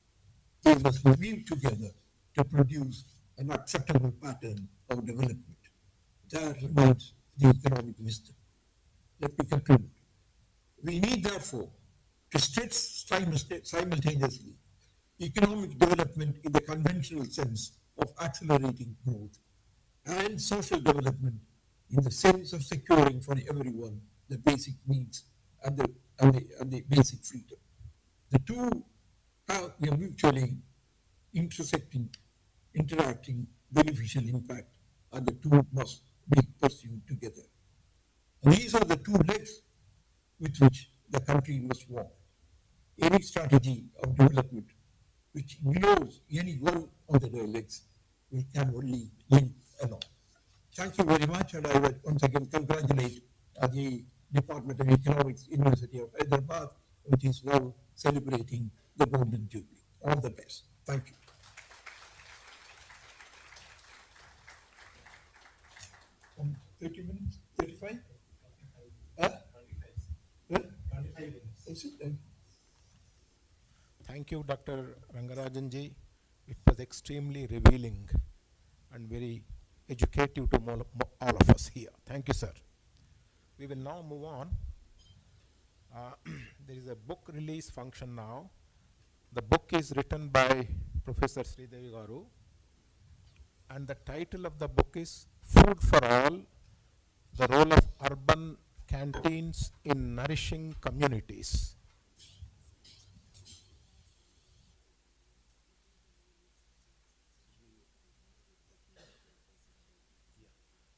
They must weave together to produce an acceptable pattern of development. That remains the economic wisdom. Let me conclude. We need, therefore, to stretch simultaneously economic development in the conventional sense of accelerating growth and social development in the sense of securing for everyone the basic needs and the basic freedom. The two have a mutually intersecting, interacting, beneficial impact, and the two must be pursued together. And these are the two legs with which the country must walk. Any strategy of development which ignores any one of the legs can only limp along. Thank you very much, and I would once again congratulate the Department of Economics, University of Hyderabad, which is now celebrating the Golden Jubilee. All the best. Thank you. 30 minutes? 35? Huh? Huh? 25 minutes. Is it? Thank you, Dr. Rangarajanji. It was extremely revealing and very educative to all of us here. Thank you, sir. We will now move on. There is a book release function now. The book is written by Professor Sridevi Garu, and the title of the book is Food for All, the Role of Urban Canteens in Nourishing Communities.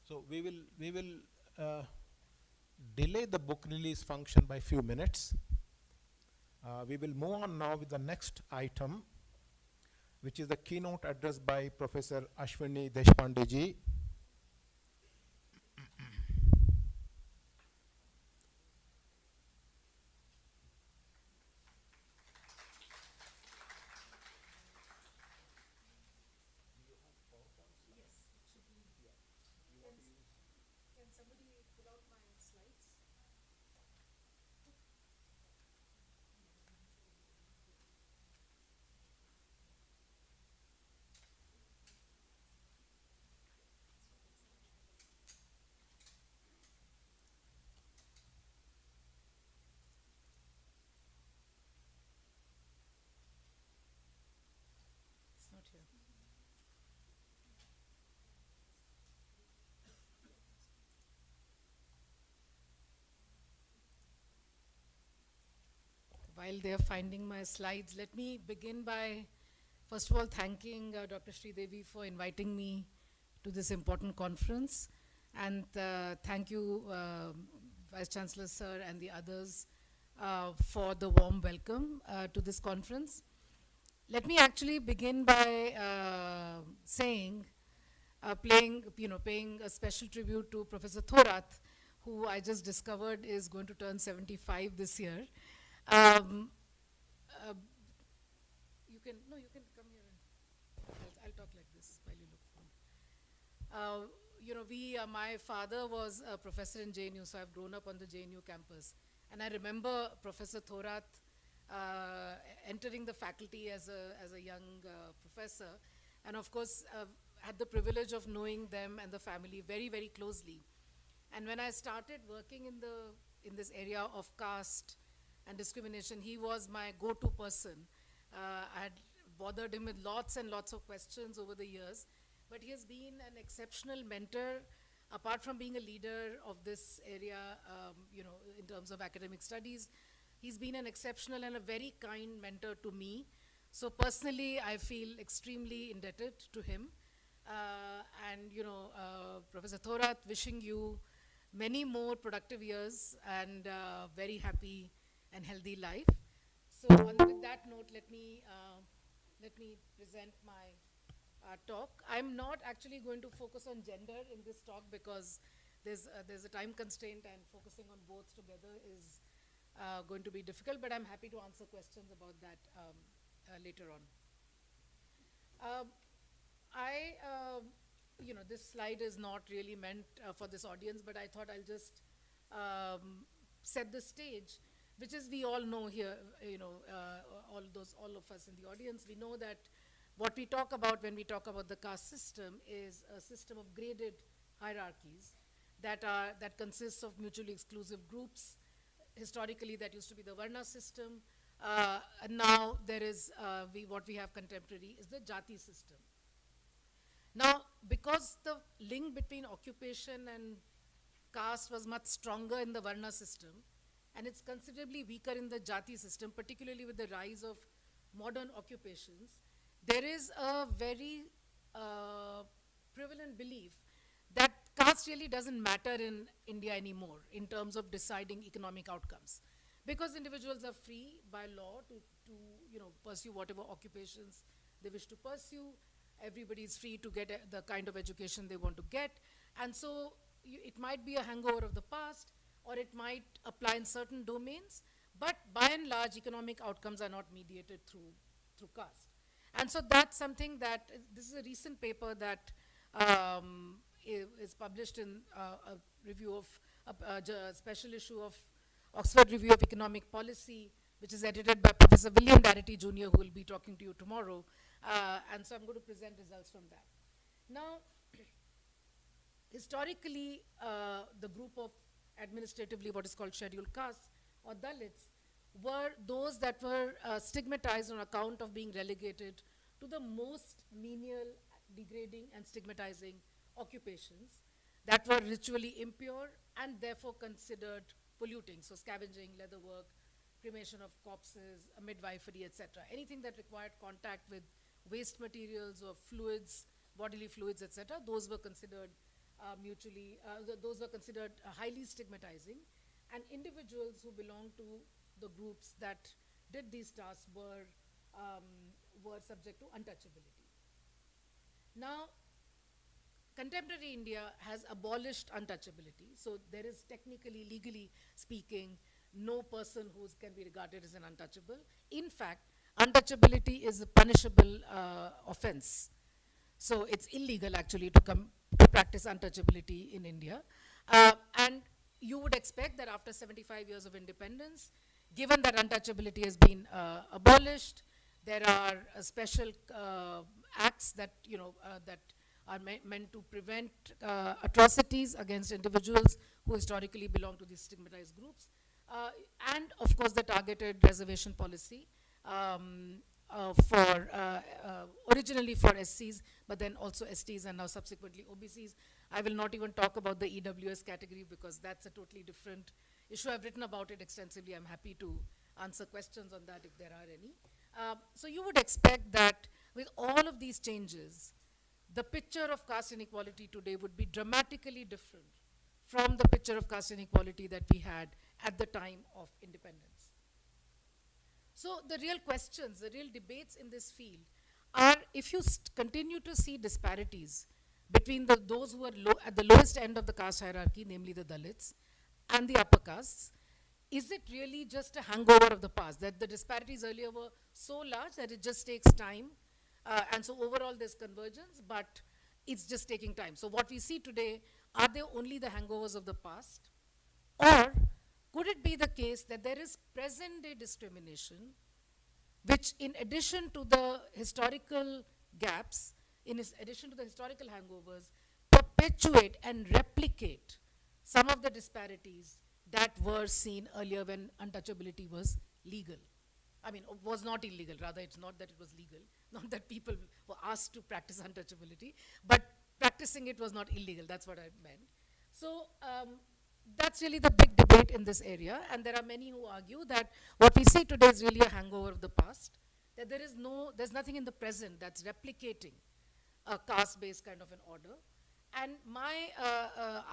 So we will delay the book release function by few minutes. We will move on now with the next item, which is the keynote address by Professor Ashwini Deshpande ji. It's not here. While they're finding my slides, let me begin by, first of all, thanking Dr. Sridevi for inviting me to this important conference. And thank you, Vice Chancellor Sir and the others for the warm welcome to this conference. Let me actually begin by paying a special tribute to Professor Thorath, who I just discovered is going to turn 75 this year. Um, you can come here and I'll talk like this while you look for me. My father was a professor in JNU, so I've grown up on the JNU campus. And I remember Professor Thorath entering the faculty as a young professor, and of course had the privilege of knowing them and the family very, very closely. And when I started working in this area of caste and discrimination, he was my go-to person. I had bothered him with lots and lots of questions over the years, but he has been an exceptional mentor, apart from being a leader of this area, in terms of academic studies. He's been an exceptional and a very kind mentor to me. So personally, I feel extremely indebted to him. Professor Thorath, wishing you many more productive years and very happy and healthy life. So with that note, let me present my talk. I'm not actually going to focus on gender in this talk because there's a time constraint, and focusing on both together is going to be difficult, but I'm happy to answer questions about that later on. Um, this slide is not really meant for this audience, but I thought I'll just um, set the stage, which is we all know here, all of us in the audience, we know that what we talk about when we talk about the caste system is a system of graded hierarchies that consists of mutually exclusive groups. Historically, that used to be the Varna system. And now there is, what we have contemporary is the Jati system. Now, because the link between occupation and caste was much stronger in the Varna system, and it's considerably weaker in the Jati system, particularly with the rise of modern occupations, there is a very prevalent belief that caste really doesn't matter in India anymore in terms of deciding economic outcomes. Because individuals are free by law to pursue whatever occupations they wish to pursue. Everybody is free to get the kind of education they want to get. And so it might be a hangover of the past, or it might apply in certain domains, but by and large, economic outcomes are not mediated through caste. And so that's something that, this is a recent paper that is published in a review of, a special issue of Oxford Review of Economic Policy, which is edited by Professor William Darity Jr., who will be talking to you tomorrow. And so I'm going to present results from that. Now, historically, the group of administratively what is called scheduled castes or Dalits were those that were stigmatized on account of being relegated to the most menial, degrading, and stigmatizing occupations that were ritually impure and therefore considered polluting. So scavenging, leather work, cremation of corpses, midwifery, etc. Anything that required contact with waste materials or fluids, bodily fluids, etc. Those were considered highly stigmatizing, and individuals who belonged to the groups that did these tasks were subject to untouchability. Now, contemporary India has abolished untouchability, so there is technically, legally speaking, no person who can be regarded as an untouchable. In fact, untouchability is a punishable offense. So it's illegal actually to practice untouchability in India. And you would expect that after 75 years of independence, given that untouchability has been abolished, there are special acts that that are meant to prevent atrocities against individuals who historically belong to these stigmatized groups. And of course the targeted reservation policy originally for SCs, but then also STs and now subsequently OBCs. I will not even talk about the EWS category because that's a totally different issue. I've written about it extensively. I'm happy to answer questions on that if there are any. So you would expect that with all of these changes, the picture of caste inequality today would be dramatically different from the picture of caste inequality that we had at the time of independence. So the real questions, the real debates in this field are, if you continue to see disparities between those who are at the lowest end of the caste hierarchy, namely the Dalits, and the upper castes, is it really just a hangover of the past, that the disparities earlier were so large that it just takes time, and so overall there's convergence, but it's just taking time. So what we see today, are they only the hangovers of the past? Or could it be the case that there is present day discrimination, which in addition to the historical gaps, in addition to the historical hangovers, perpetuate and replicate some of the disparities that were seen earlier when untouchability was legal? I mean, was not illegal, rather it's not that it was legal, not that people were asked to practice untouchability, but practicing it was not illegal, that's what I meant. So that's really the big debate in this area, and there are many who argue that what we see today is really a hangover of the past, that there's nothing in the present that's replicating a caste-based kind of an order. And my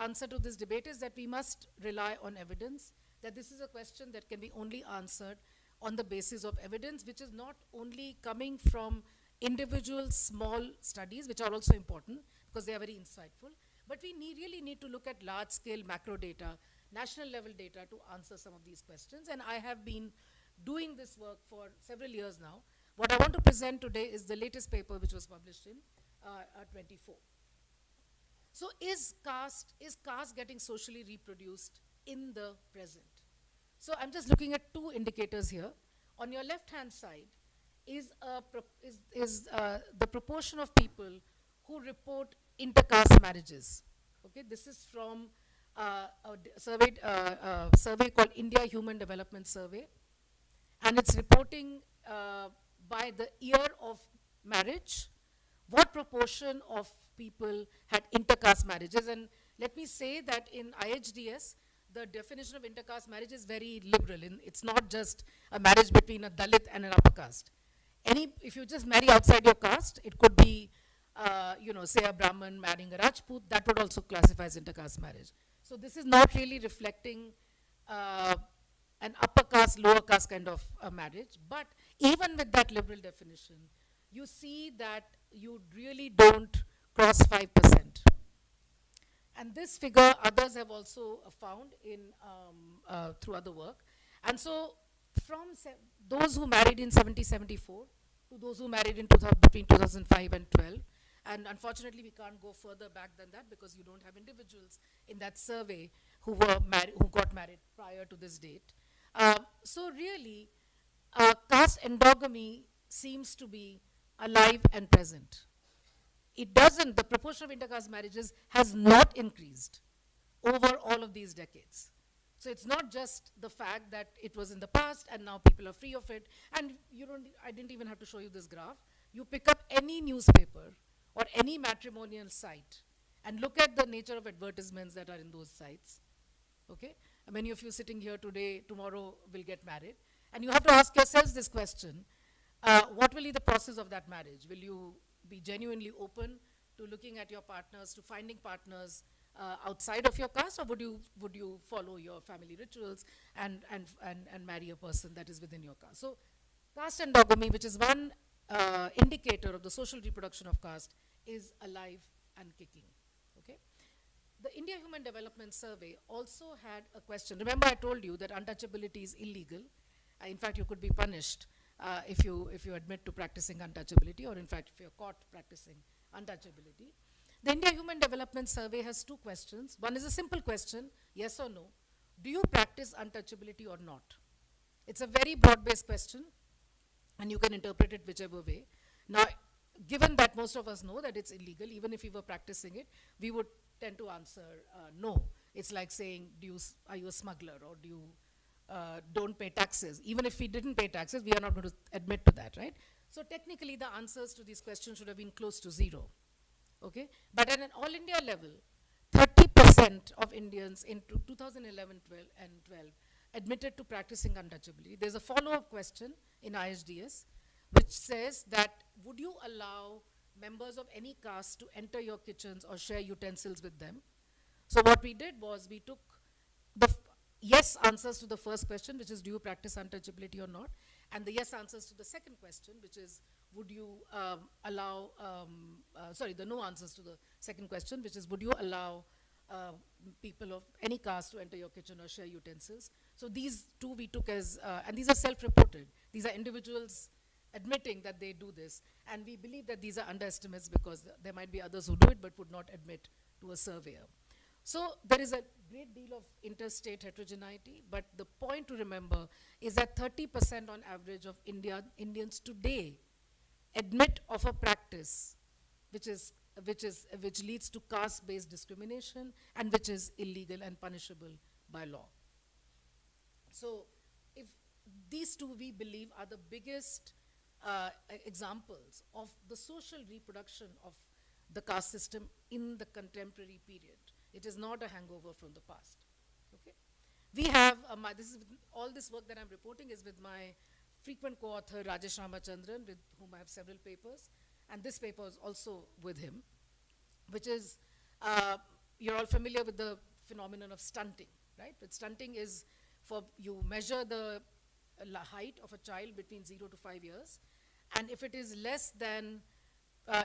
answer to this debate is that we must rely on evidence, that this is a question that can be only answered on the basis of evidence, which is not only coming from individual small studies, which are also important because they are very insightful. But we really need to look at large-scale macro data, national level data to answer some of these questions. And I have been doing this work for several years now. What I want to present today is the latest paper which was published in 24. So is caste getting socially reproduced in the present? So I'm just looking at two indicators here. On your left-hand side is the proportion of people who report intercaste marriages. Okay, this is from survey called India Human Development Survey, and it's reporting by the year of marriage what proportion of people had intercaste marriages. And let me say that in IHDS, the definition of intercaste marriage is very liberal. It's not just a marriage between a Dalit and an upper caste. If you just marry outside your caste, it could be, say a Brahmin marrying a Rajput, that would also classify as intercaste marriage. So this is not really reflecting an upper caste, lower caste kind of marriage. But even with that liberal definition, you see that you really don't cross 5%. And this figure others have also found through other work. And so from those who married in 74 to those who married in between 2005 and 12, and unfortunately we can't go further back than that because you don't have individuals in that survey who got married prior to this date. So really, caste endogamy seems to be alive and present. The proportion of intercaste marriages has not increased over all of these decades. So it's not just the fact that it was in the past and now people are free of it. And I didn't even have to show you this graph. You pick up any newspaper or any matrimonial site and look at the nature of advertisements that are in those sites. Okay? Many of you sitting here today, tomorrow will get married. And you have to ask yourselves this question. What will be the process of that marriage? Will you be genuinely open to looking at your partners, to finding partners outside of your caste, or would you follow your family rituals and marry a person that is within your caste? So caste endogamy, which is one indicator of the social reproduction of caste, is alive and kicking. Okay? The India Human Development Survey also had a question. Remember I told you that untouchability is illegal. In fact, you could be punished if you admit to practicing untouchability, or in fact if you're caught practicing untouchability. The India Human Development Survey has two questions. One is a simple question, yes or no. Do you practice untouchability or not? It's a very broad-based question, and you can interpret it whichever way. Now, given that most of us know that it's illegal, even if we were practicing it, we would tend to answer no. It's like saying, are you a smuggler, or do you don't pay taxes? Even if we didn't pay taxes, we are not going to admit to that, right? So technically, the answers to these questions should have been close to zero. Okay? But at an all India level, 30% of Indians in 2011 and 12 admitted to practicing untouchability. There's a follow-up question in ISDS which says that would you allow members of any caste to enter your kitchens or share utensils with them? So what we did was we took the yes answers to the first question, which is do you practice untouchability or not, and the yes answers to the second question, which is would you the no answers to the second question, which is would you allow people of any caste to enter your kitchen or share utensils. So these two we took as, and these are self-reported. These are individuals admitting that they do this, and we believe that these are underestimates because there might be others who do it but would not admit to a surveyor. So there is a great deal of interstate heterogeneity, but the point to remember is that 30% on average of Indians today admit of a practice which leads to caste-based discrimination and which is illegal and punishable by law. So if these two, we believe, are the biggest examples of the social reproduction of the caste system in the contemporary period. It is not a hangover from the past. Okay? We have, all this work that I'm reporting is with my frequent co-author Rajesh Ramachandran, with whom I have several papers, and this paper is also with him, which is, you're all familiar with the phenomenon of stunting, right? But stunting is you measure the height of a child between 0 to 5 years, And if it is less than,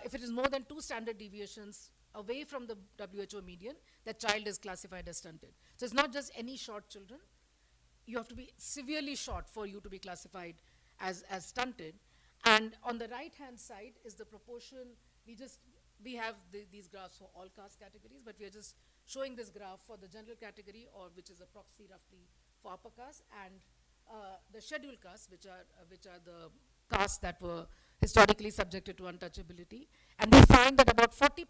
if it is more than 2 standard deviations away from the WHO median, the child is classified as stunted. So it's not just any short children. You have to be severely short for you to be classified as stunted. And on the right-hand side is the proportion. We have these graphs for all caste categories, but we are just showing this graph for the general category, or which is a proxy roughly for upper caste, and the scheduled castes, which are the castes that were historically subjected to untouchability. And we find that about 40%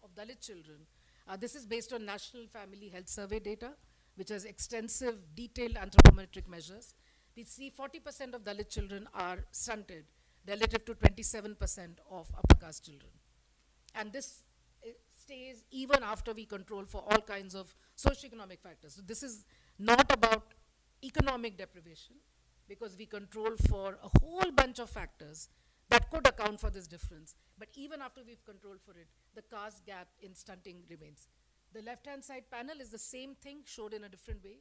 of Dalit children, this is based on National Family Health Survey data, which has extensive, detailed anthropometric measures. We see 40% of Dalit children are stunted relative to 27% of upper caste children. And this stays even after we control for all kinds of socioeconomic factors. So this is not about economic deprivation, because we control for a whole bunch of factors that could account for this difference. But even after we've controlled for it, the caste gap in stunting remains. The left-hand side panel is the same thing, showed in a different way.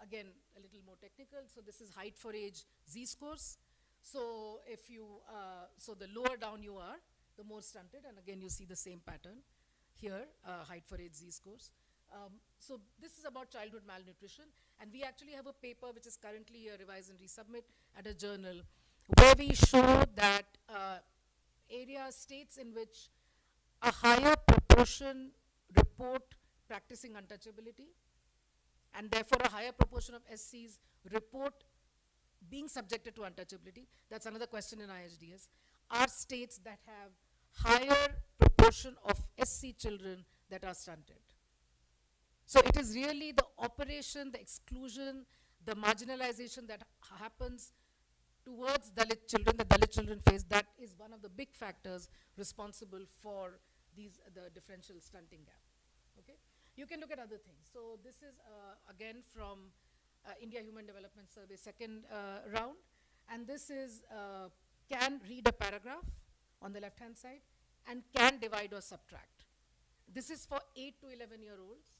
Again, a little more technical. So this is height for age Z-scores. So if you, so the lower down you are, the more stunted. And again, you see the same pattern here, height for age Z-scores. So this is about childhood malnutrition. And we actually have a paper which is currently revised and resubmit at a journal, where we show that states in which a higher proportion report practicing untouchability, and therefore a higher proportion of SCs report being subjected to untouchability. That's another question in IHDS. Are states that have higher proportion of SC children that are stunted. So it is really the operation, the exclusion, the marginalization that happens towards Dalit children, the Dalit children face, that is one of the big factors responsible for the differential stunting gap. Okay? You can look at other things. So this is, again, from India Human Development Survey, second round. And this is, can read a paragraph on the left-hand side, and can divide or subtract. This is for 8 to 11-year-olds.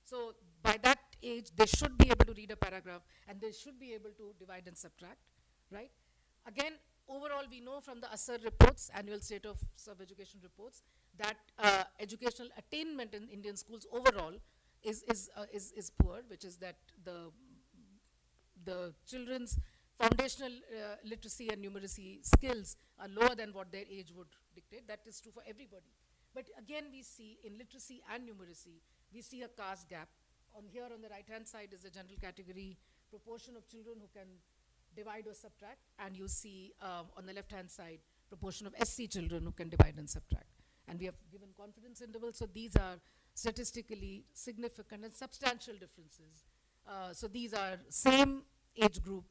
So by that age, they should be able to read a paragraph, and they should be able to divide and subtract, right? Again, overall, we know from the ASER reports, Annual State of Education reports, that educational attainment in Indian schools overall is poor, which is that the children's foundational literacy and numeracy skills are lower than what their age would dictate. That is true for everybody. But again, we see in literacy and numeracy, we see a caste gap. Here on the right-hand side is the general category proportion of children who can divide or subtract, and you see on the left-hand side proportion of SC children who can divide and subtract. And we have given confidence intervals, so these are statistically significant and substantial differences. So these are same age group,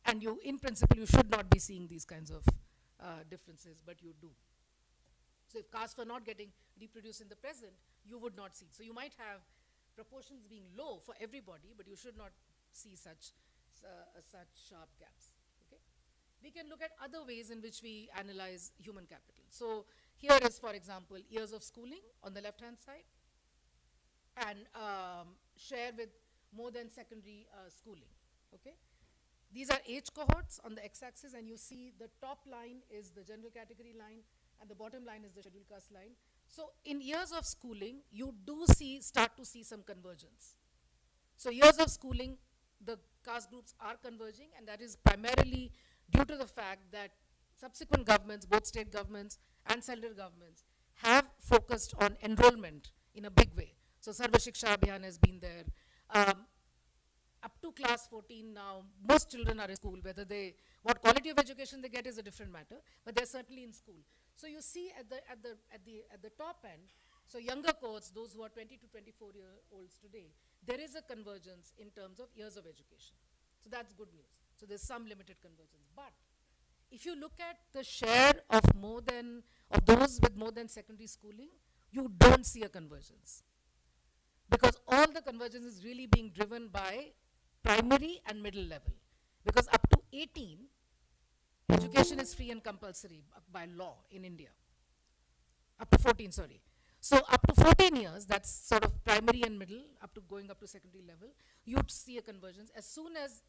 and you, in principle, you should not be seeing these kinds of differences, but you do. So if castes were not getting reproduced in the present, you would not see. So you might have proportions being low for everybody, but you should not see such sharp gaps. Okay? We can look at other ways in which we analyze human capital. So here is, for example, years of schooling on the left-hand side, and share with more than secondary schooling. Okay? These are age cohorts on the x-axis, and you see the top line is the general category line, and the bottom line is the scheduled caste line. So in years of schooling, you do start to see some convergence. So years of schooling, the caste groups are converging, and that is primarily due to the fact that subsequent governments, both state governments and central governments, have focused on enrollment in a big way. So Sarva Shiksha Abhiyan has been there. Up to class 14 now, most children are in school. What quality of education they get is a different matter, but they're certainly in school. So you see at the top end, so younger cohorts, those who are 20 to 24-year-olds today, there is a convergence in terms of years of education. So that's good news. So there's some limited convergence. But if you look at the share of those with more than secondary schooling, you don't see a convergence. Because all the convergence is really being driven by primary and middle level. Because up to 18, education is free and compulsory by law in India. Up to 14, sorry. So up to 14 years, that's sort of primary and middle, going up to secondary level, you'd see a convergence. As soon as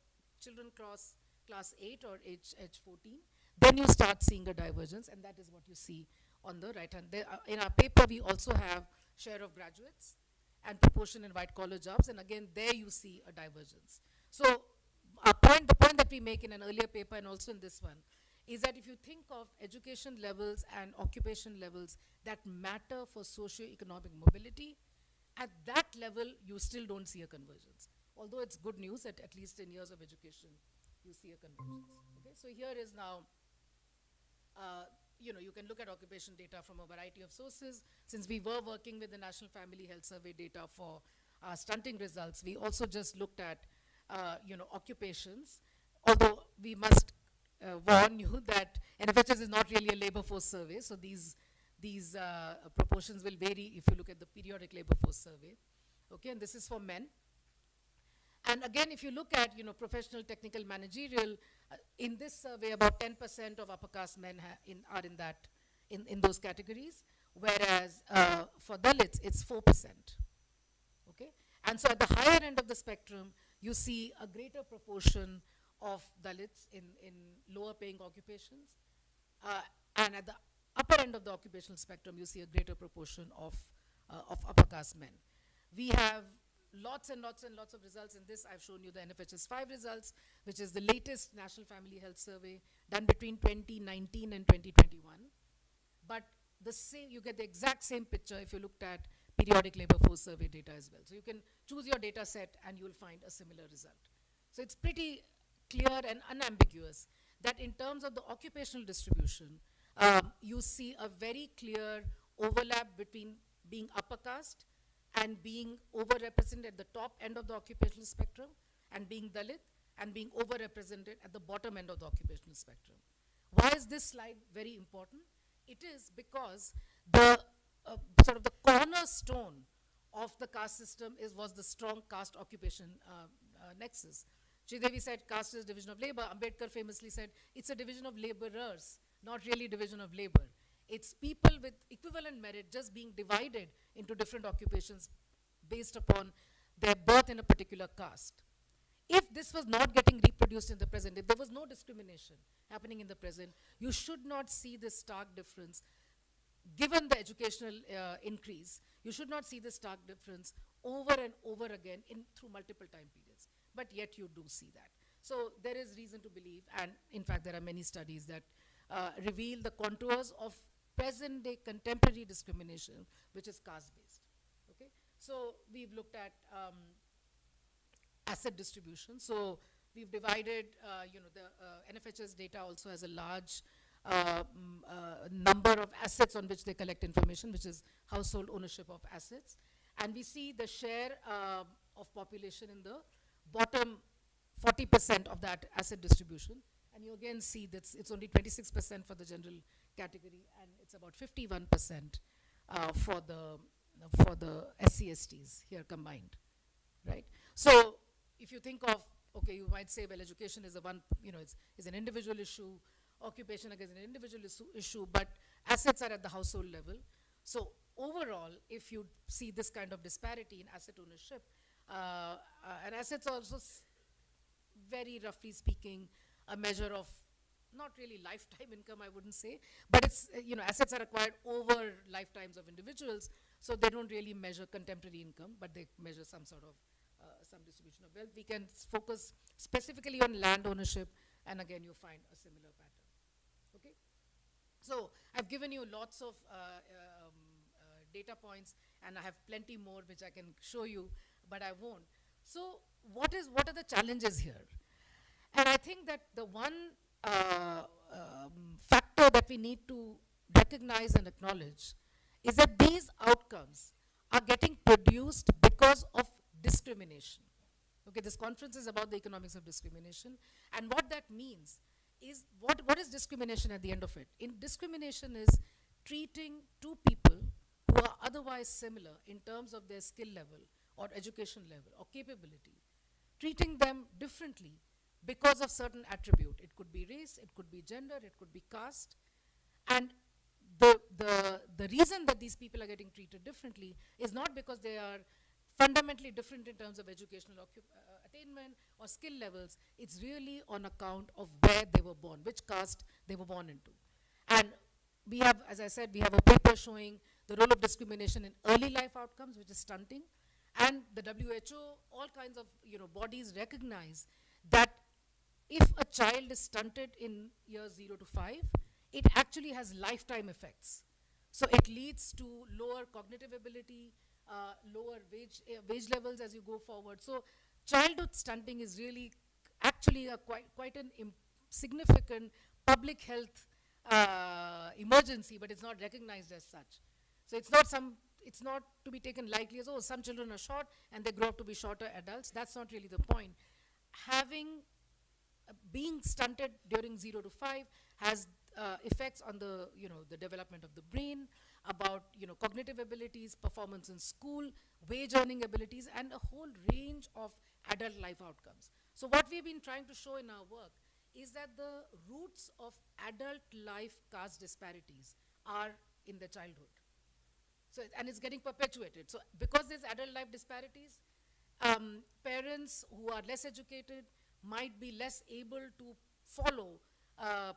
children cross class 8 or age 14, then you start seeing a divergence, and that is what you see on the right hand. In our paper, we also have share of graduates and proportion in white collar jobs, and again, there you see a divergence. So the point that we make in an earlier paper and also in this one is that if you think of education levels and occupation levels that matter for socio-economic mobility, at that level, you still don't see a convergence. Although it's good news that at least in years of education, you see a convergence. Okay, so here is now, you can look at occupation data from a variety of sources. Since we were working with the National Family Health Survey data for stunting results, we also just looked at, occupations. Although we must warn you that NFHS is not really a labor force survey, so these proportions will vary if you look at the periodic labor force survey. Okay, and this is for men. And again, if you look at, professional, technical, managerial, in this survey, about 10% of upper caste men are in those categories, whereas for Dalits, it's 4%. Okay, and so at the higher end of the spectrum, you see a greater proportion of Dalits in lower paying occupations, and at the upper end of the occupational spectrum, you see a greater proportion of upper caste men. We have lots and lots and lots of results in this. I've shown you the NFHS 5 results, which is the latest National Family Health Survey done between 2019 and 2021. But you get the exact same picture if you looked at periodic labor force survey data as well. So you can choose your data set and you'll find a similar result. So it's pretty clear and unambiguous that in terms of the occupational distribution, you see a very clear overlap between being upper caste and being overrepresented at the top end of the occupational spectrum, and being Dalit, and being overrepresented at the bottom end of the occupational spectrum. Why is this slide very important? It is because the sort of the cornerstone of the caste system was the strong caste occupation nexus. Sridevi said caste is division of labor. Ambedkar famously said it's a division of laborers, not really division of labor. It's people with equivalent merit just being divided into different occupations based upon their birth in a particular caste. If this was not getting reproduced in the present, if there was no discrimination happening in the present, you should not see this stark difference. Given the educational increase, you should not see this stark difference over and over again through multiple time periods. But yet you do see that. So there is reason to believe, and in fact there are many studies that reveal the contours of present day contemporary discrimination, which is caste based. Okay, so we've looked at asset distribution. So we've divided, the NFHS data also has a large number of assets on which they collect information, which is household ownership of assets. And we see the share of population in the bottom 40% of that asset distribution. And you again see that it's only 26% for the general category, and it's about 51% for the SC/STs here combined, right? So if you think of, okay, you might say, well, education is is an individual issue, occupation again is an individual issue, but assets are at the household level. So overall, if you see this kind of disparity in asset ownership, and assets are also very roughly speaking a measure of not really lifetime income, I wouldn't say, but it's, assets are acquired over lifetimes of individuals, so they don't really measure contemporary income, but they measure some sort of some distribution of wealth. We can focus specifically on land ownership, and again you find a similar pattern. Okay, so I've given you lots of data points, and I have plenty more which I can show you, but I won't. So what are the challenges here? And I think that the one factor that we need to recognize and acknowledge is that these outcomes are getting produced because of discrimination. Okay, this conference is about the economics of discrimination, and what that means is, what is discrimination at the end of it? Discrimination is treating two people who are otherwise similar in terms of their skill level or education level or capability, treating them differently because of certain attribute. It could be race, it could be gender, it could be caste. And the reason that these people are getting treated differently is not because they are fundamentally different in terms of educational attainment or skill levels. It's really on account of where they were born, which caste they were born into. And we have, as I said, we have a paper showing the role of discrimination in early life outcomes, which is stunting. And the WHO, all kinds of bodies recognize that if a child is stunted in years 0 to 5, it actually has lifetime effects. So it leads to lower cognitive ability, lower wage levels as you go forward. So childhood stunting is really actually a quite an significant public health emergency, but it's not recognized as such. So it's not to be taken lightly as, oh, some children are short and they grow up to be shorter adults. That's not really the point. Being stunted during 0 to 5 has effects on the development of the brain, about cognitive abilities, performance in school, wage earning abilities, and a whole range of adult life outcomes. So what we've been trying to show in our work is that the roots of adult life caste disparities are in the childhood. So, and it's getting perpetuated. So because there's adult life disparities, parents who are less educated might be less able to follow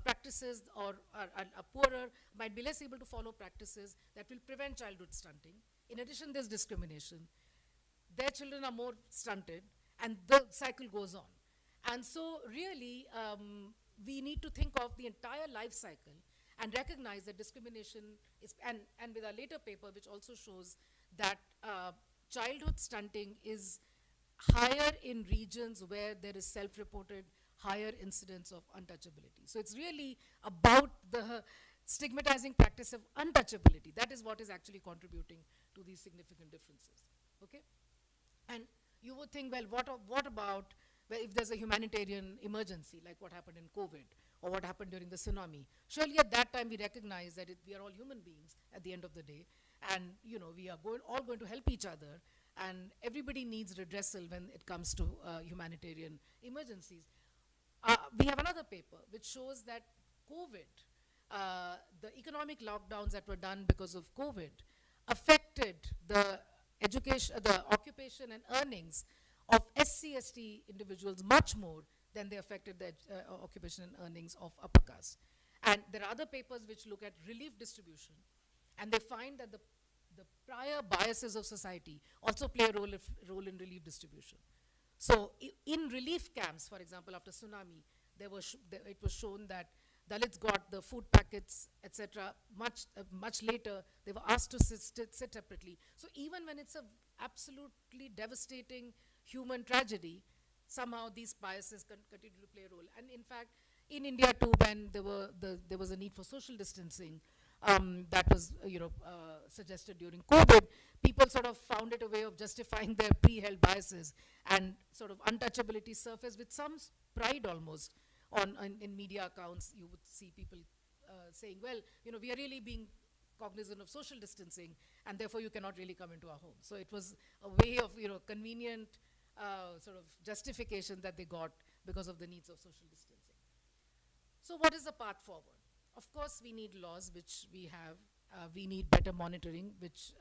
practices, or are poorer, might be less able to follow practices that will prevent childhood stunting. In addition, there's discrimination. Their children are more stunted, and the cycle goes on. And so really, we need to think of the entire life cycle and recognize that discrimination is, and with our later paper, which also shows that childhood stunting is higher in regions where there is self-reported higher incidence of untouchability. So it's really about the stigmatizing practice of untouchability. That is what is actually contributing to these significant differences. Okay? And you would think, well, what about if there's a humanitarian emergency, like what happened in COVID, or what happened during the tsunami? Surely at that time we recognize that we are all human beings at the end of the day, and we are all going to help each other, and everybody needs redressal when it comes to humanitarian emergencies. We have another paper which shows that COVID, the economic lockdowns that were done because of COVID, affected the education, the occupation and earnings of SC/ST individuals much more than they affected the occupation and earnings of upper caste. And there are other papers which look at relief distribution, and they find that the prior biases of society also play a role in relief distribution. So in relief camps, for example, after tsunami, it was shown that Dalits got the food packets, etc. Much later. They were asked to sit separately. So even when it's a absolutely devastating human tragedy, somehow these biases continue to play a role. And in fact, in India too, when there was a need for social distancing, that was suggested during COVID, people sort of found it a way of justifying their pre-held biases, and sort of untouchability surfaced with some pride almost. In media accounts, you would see people saying, well, we are really being cognizant of social distancing, and therefore you cannot really come into our home. So it was a way of convenient sort of justification that they got because of the needs of social distancing. So what is the path forward? Of course, we need laws, which we have. We need better monitoring, which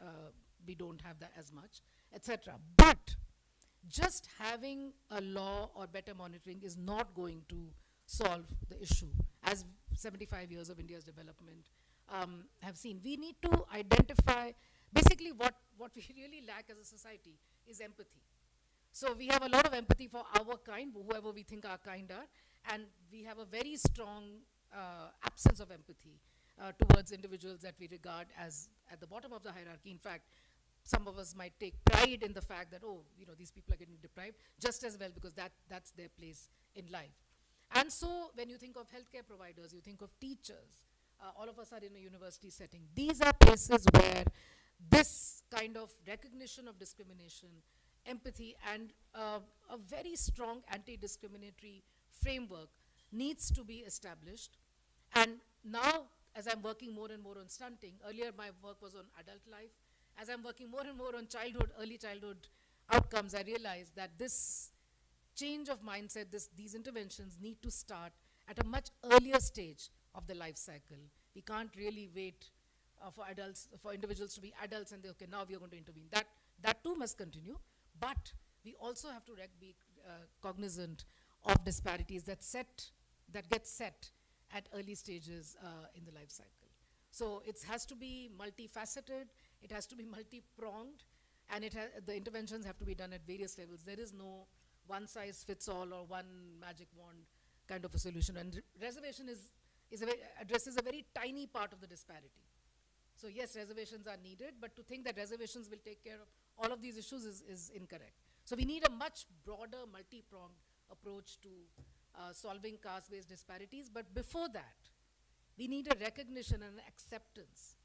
we don't have that as much, etc. But just having a law or better monitoring is not going to solve the issue, as 75 years of India's development have seen. We need to identify, basically what we really lack as a society is empathy. So we have a lot of empathy for our kind, whoever we think our kind are, and we have a very strong absence of empathy towards individuals that we regard as at the bottom of the hierarchy. In fact, some of us might take pride in the fact that, these people are getting deprived just as well, because that's their place in life. And so when you think of healthcare providers, you think of teachers, all of us are in a university setting. These are places where this kind of recognition of discrimination, empathy, and a very strong anti-discriminatory framework needs to be established. And now, as I'm working more and more on stunting, earlier my work was on adult life. As I'm working more and more on early childhood outcomes, I realized that this change of mindset, these interventions need to start at a much earlier stage of the life cycle. We can't really wait for individuals to be adults and they, okay, now we are going to intervene. That That too must continue, but we also have to be cognizant of disparities that get set at early stages in the life cycle. So it has to be multifaceted, it has to be multi-pronged, and the interventions have to be done at various levels. There is no one size fits all or one magic wand kind of a solution. And reservation addresses a very tiny part of the disparity. So yes, reservations are needed, but to think that reservations will take care of all of these issues is incorrect. So we need a much broader, multi-pronged approach to solving caste-based disparities. But before that, we need a recognition and an acceptance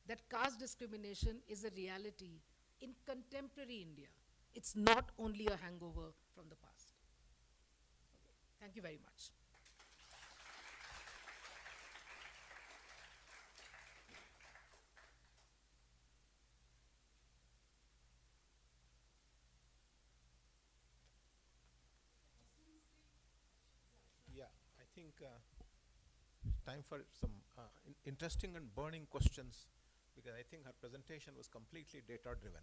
that caste discrimination is a reality in contemporary India. It's not only a hangover from the past. Okay. Thank you very much. Yeah, I think time for some interesting and burning questions, because I think her presentation was completely data driven.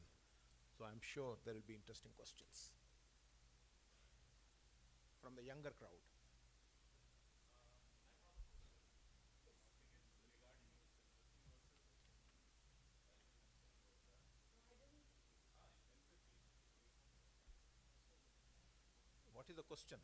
So I'm sure there will be interesting questions from the younger crowd. What is the question?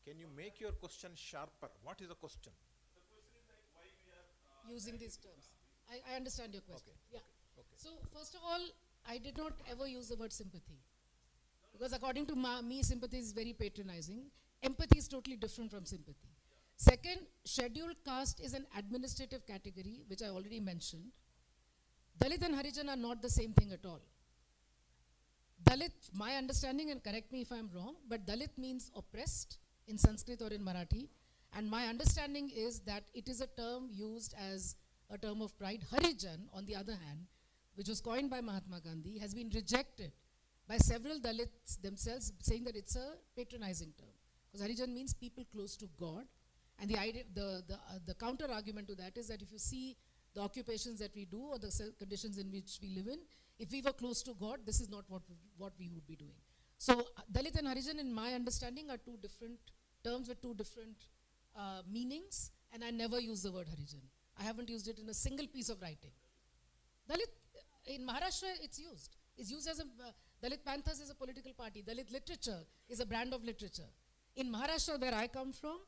Can you make your question sharper? What is the question? Using these terms. I understand your question. Okay, Yeah. okay. So first of all, I did not ever use the word sympathy, because according to me, sympathy is very patronizing. Empathy is totally different from sympathy. Second, scheduled caste is an administrative category, which I already mentioned. Dalit and Harijan are not the same thing at all. Dalit, my understanding, and correct me if I'm wrong, but Dalit means oppressed in Sanskrit or in Marathi. And my understanding is that it is a term used as a term of pride. Harijan, on the other hand, which was coined by Mahatma Gandhi, has been rejected by several Dalits themselves, saying that it's a patronizing term. Because Harijan means people close to God. And the idea, the counter argument to that is that if you see the occupations that we do or the conditions in which we live in, if we were close to God, this is not what we would be doing. So Dalit and Harijan, in my understanding, are two different terms with two different meanings, and I never use the word Harijan. I haven't used it in a single piece of writing. Dalit, in Maharashtra, it's used. It's used as a, Dalit Panthers is a political party. Dalit literature is a brand of literature. In Maharashtra, where I come from,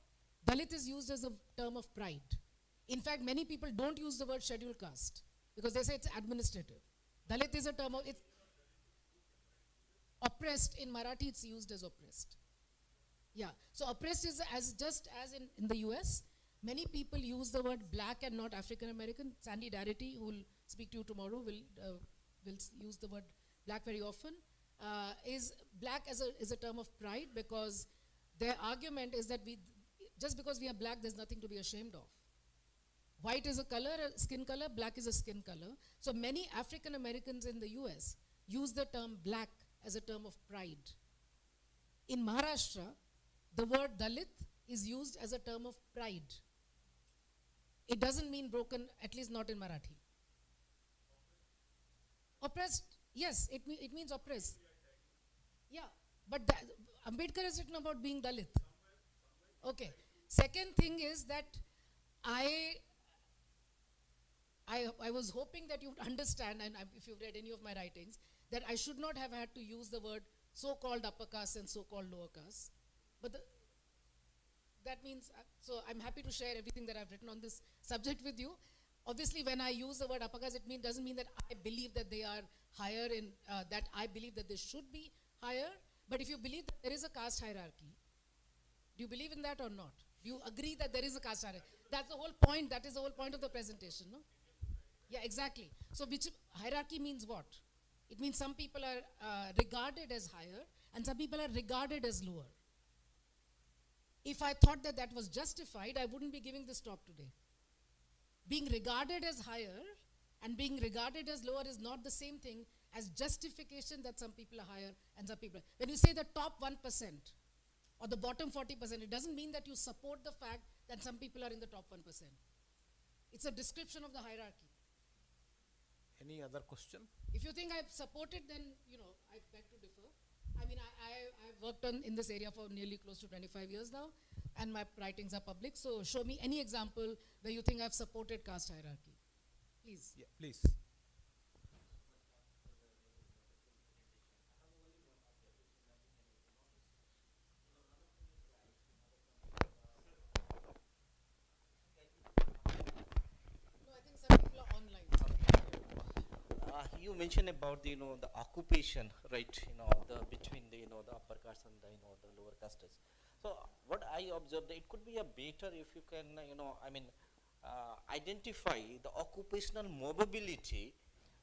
Dalit is used as a term of pride. In fact, many people don't use the word scheduled caste because they say it's administrative. Dalit is a term of, it's oppressed. In Marathi, it's used as oppressed. Yeah, so oppressed is just as in the US, many people use the word black and not African American. Sandy Darity, who will speak to you tomorrow, will use the word black very often. Is black as a term of pride, because their argument is that just because we are black, there's nothing to be ashamed of. White is a color, a skin color, black is a skin color. So many African Americans in the US use the term black as a term of pride. In Maharashtra, the word Dalit is used as a term of pride. It doesn't mean broken, at least not in Marathi. Oppressed, yes, it means oppressed. Yeah, but Ambedkar has written about being Dalit. Okay. Second thing is that I I was hoping that you would understand, and if you've read any of my writings, that I should not have had to use the word so-called upper caste and so-called lower caste. But that means, so I'm happy to share everything that I've written on this subject with you. Obviously, when I use the word upper caste, doesn't mean that I believe that they are higher in, that I believe that they should be higher. But if you believe that there is a caste hierarchy, do you believe in that or not? Do you agree that there is a caste hierarchy? That's the whole point. That is the whole point of the presentation, no? Yeah, exactly. So which hierarchy means what? It means some people are regarded as higher and some people are regarded as lower. If I thought that that was justified, I wouldn't be giving this talk today. Being regarded as higher and being regarded as lower is not the same thing as justification that some people are higher and some people are. When you say the top 1% or the bottom 40%, it doesn't mean that you support the fact that some people are in the top 1%. It's a description of the hierarchy. Any other question? If you think I've supported, then, I beg to differ. I've worked in this area for nearly close to 25 years now, and my writings are public. So show me any example where you think I've supported caste hierarchy. Please. Yeah, please. No, I think some people are online. You mentioned about the, the occupation, right? The between the, the upper caste and the, the lower castes. So what I observed, it could be a better if you can, identify the occupational mobility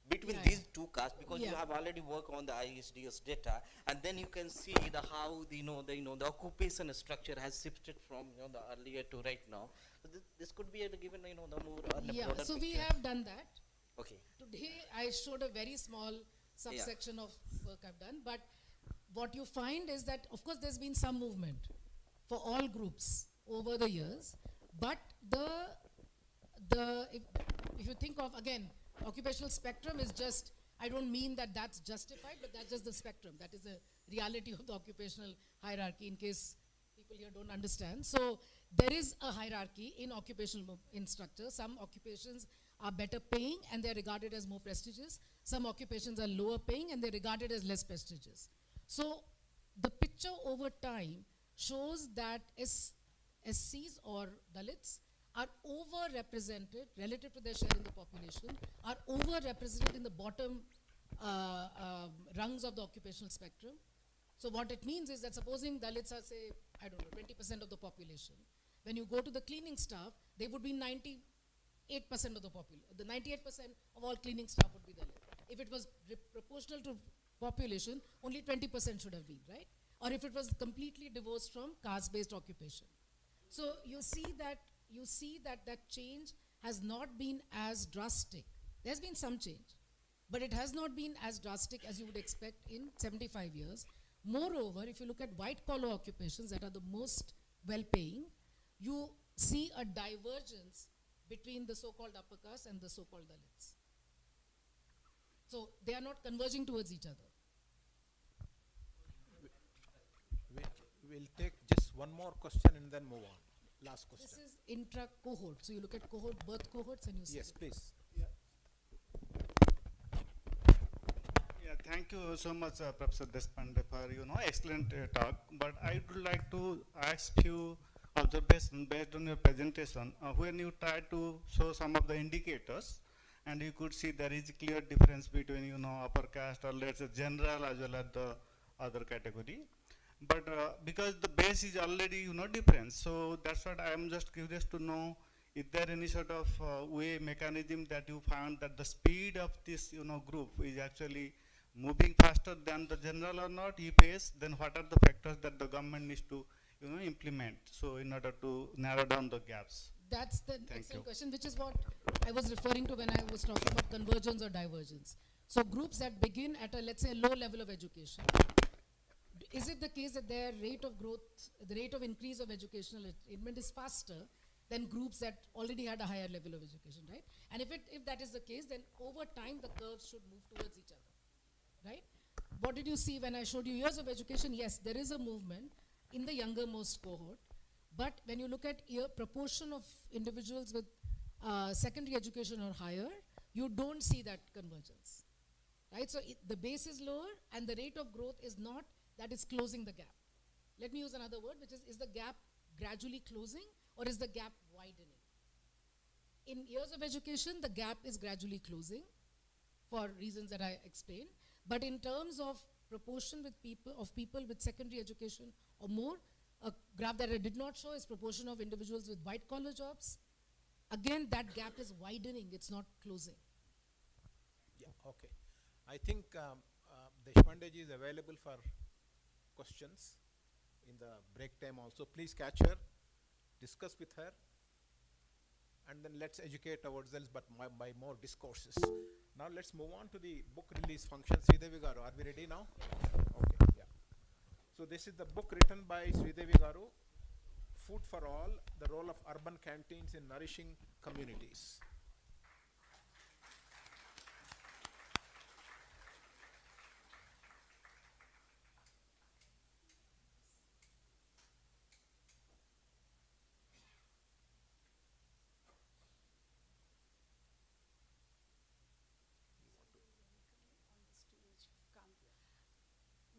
between Yeah, these two castes, because you Yeah. have already worked on the ISDS data, and then you can see the how the, the occupation structure has shifted from, the earlier to right now. So this could be given, the more Yeah, broader so we picture. have done that. Okay. Today I showed a very small subsection of work I've done, but what you find is that, of course, there's been some movement for all groups over the years, but if you think of, again, occupational spectrum is just, I don't mean that that's justified, but that's just the spectrum. That is the reality of the occupational hierarchy, in case people here don't understand. So there is a hierarchy in occupational in structure. Some occupations are better paying and they're regarded as more prestigious. Some occupations are lower paying and they're regarded as less prestigious. So the picture over time shows that SCs or Dalits are overrepresented relative to their share in the population, are overrepresented in the bottom rungs of the occupational spectrum. So what it means is that supposing Dalits are, say, 20% of the population, when you go to the cleaning staff, they would be 98% of the population. The 98% of all cleaning staff would be Dalit. If it was proportional to population, only 20% should have been, right? Or if it was completely divorced from caste-based occupation. So you see that that change has not been as drastic. There's been some change, but it has not been as drastic as you would expect in 75 years. Moreover, if you look at white-collar occupations that are the most well-paying, you see a divergence between the so-called upper caste and the so-called Dalits. So they are not converging towards each other. We'll take just one more question and then move on. Last question. This is intra-cohort. So you look at birth cohorts and you see. Yes, please. Yeah, thank you so much, Professor Deshpande, for excellent talk. But I would like to ask few observations based on your presentation. When you try to show some of the indicators, and you could see there is a clear difference between upper caste or let's say general as well as the other category. But because the base is already different, so that's what I am just curious to know. Is there any sort of way mechanism that you found that the speed of this group is actually moving faster than the general or not? If yes, then what are the factors that the government needs to implement so in order to narrow down the gaps? That's the Thank excellent you. question, which is what I was referring to when I was talking about convergence or divergence. So groups that begin at a, let's say, low level of education, is it the case that their rate of growth, the rate of increase of educational attainment is faster than groups that already had a higher level of education, right? And if that is the case, then over time the curves should move towards each other, right? What did you see when I showed you years of education? Yes, there is a movement in the younger most cohort, but when you look at proportion of individuals with secondary education or higher, you don't see that convergence, right? So the base is lower and the rate of growth is not that it's closing the gap. Let me use another word, which is the gap gradually closing or is the gap widening? In years of education, the gap is gradually closing for reasons that I explained. But in terms of proportion with people with secondary education or more, a graph that I did not show is proportion of individuals with white collar jobs. Again, that gap is widening, it's not closing. Yeah, okay. I think Deshpande ji is available for questions in the break time also. Please catch her, discuss with her, and then let's educate ourselves but by more discourses. Now let's move on to the book release function. Sridevi Garu, are we ready now? Okay, yeah. So this is the book written by Sridevi Garu, Food for All, the Role of Urban Canteens in Nourishing Communities.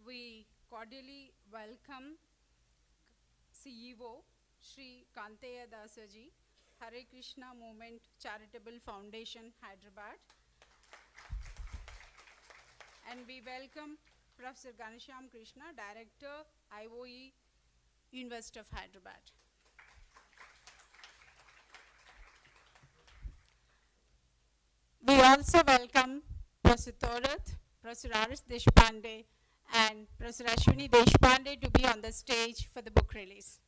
We cordially welcome CEO Shri Kanteya Dasaji, Hare Krishna Movement Charitable Foundation, Hyderabad. And we welcome Professor Ganesham Krishna, Director, IOE, University of Hyderabad. We also welcome Professor Thorat, Professor Aris Deshpande, and Professor Ashwini Deshpande to be on the stage for the book release.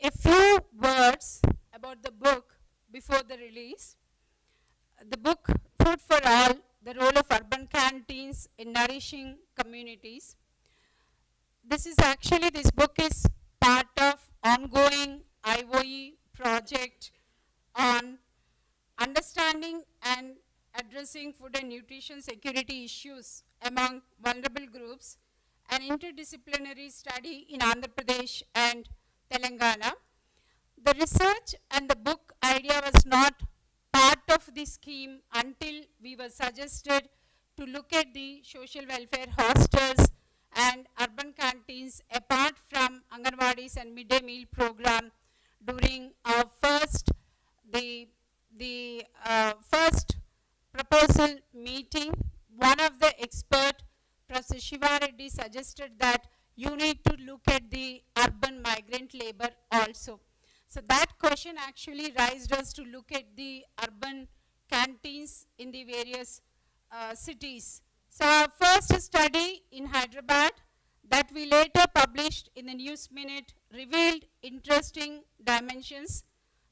A few words about the book before the release. The book, Food for All, the Role of Urban Canteens in Nourishing Communities. This book is part of ongoing IOE project on understanding and addressing food and nutrition security issues among vulnerable groups, an interdisciplinary study in Andhra Pradesh and Telangana. The research and the book idea was not part of the scheme until we were suggested to look at the social welfare hostels and urban canteens apart from Anganwadis and midday meal program during our first proposal meeting. One of the expert, Professor Shiva Reddy, suggested that you need to look at the urban migrant labor also. So that question actually raised us to look at the urban canteens in the various cities. So our first study in Hyderabad that we later published in the News Minute revealed interesting dimensions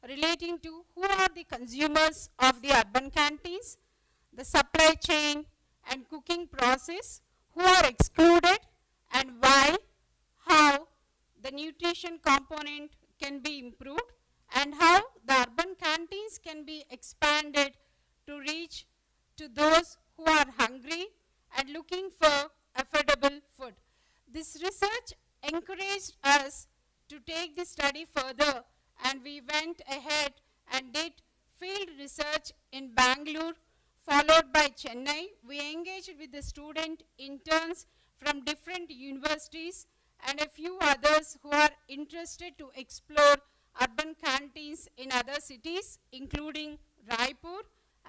relating to who are the consumers of the urban canteens, the supply chain and cooking process, who are excluded and why, how the nutrition component can be improved, and how the urban canteens can be expanded to reach to those who are hungry and looking for affordable food. This research encouraged us to take the study further, and we went ahead and did field research in Bangalore, followed by Chennai. We engaged with the student interns from different universities and a few others who are interested to explore urban canteens in other cities, including Raipur,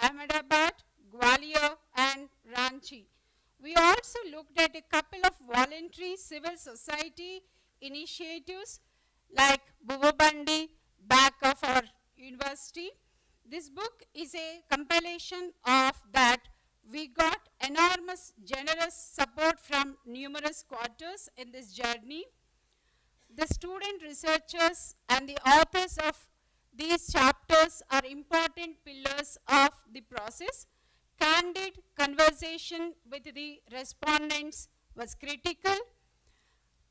Ahmedabad, Gwalior, and Ranchi. We also looked at a couple of voluntary civil society initiatives like Buvabandi, back of our university. This book is a compilation of that. We got enormous generous support from numerous quarters in this journey. The student researchers and the authors of these chapters are important pillars of the process. Candid conversation with the respondents was critical.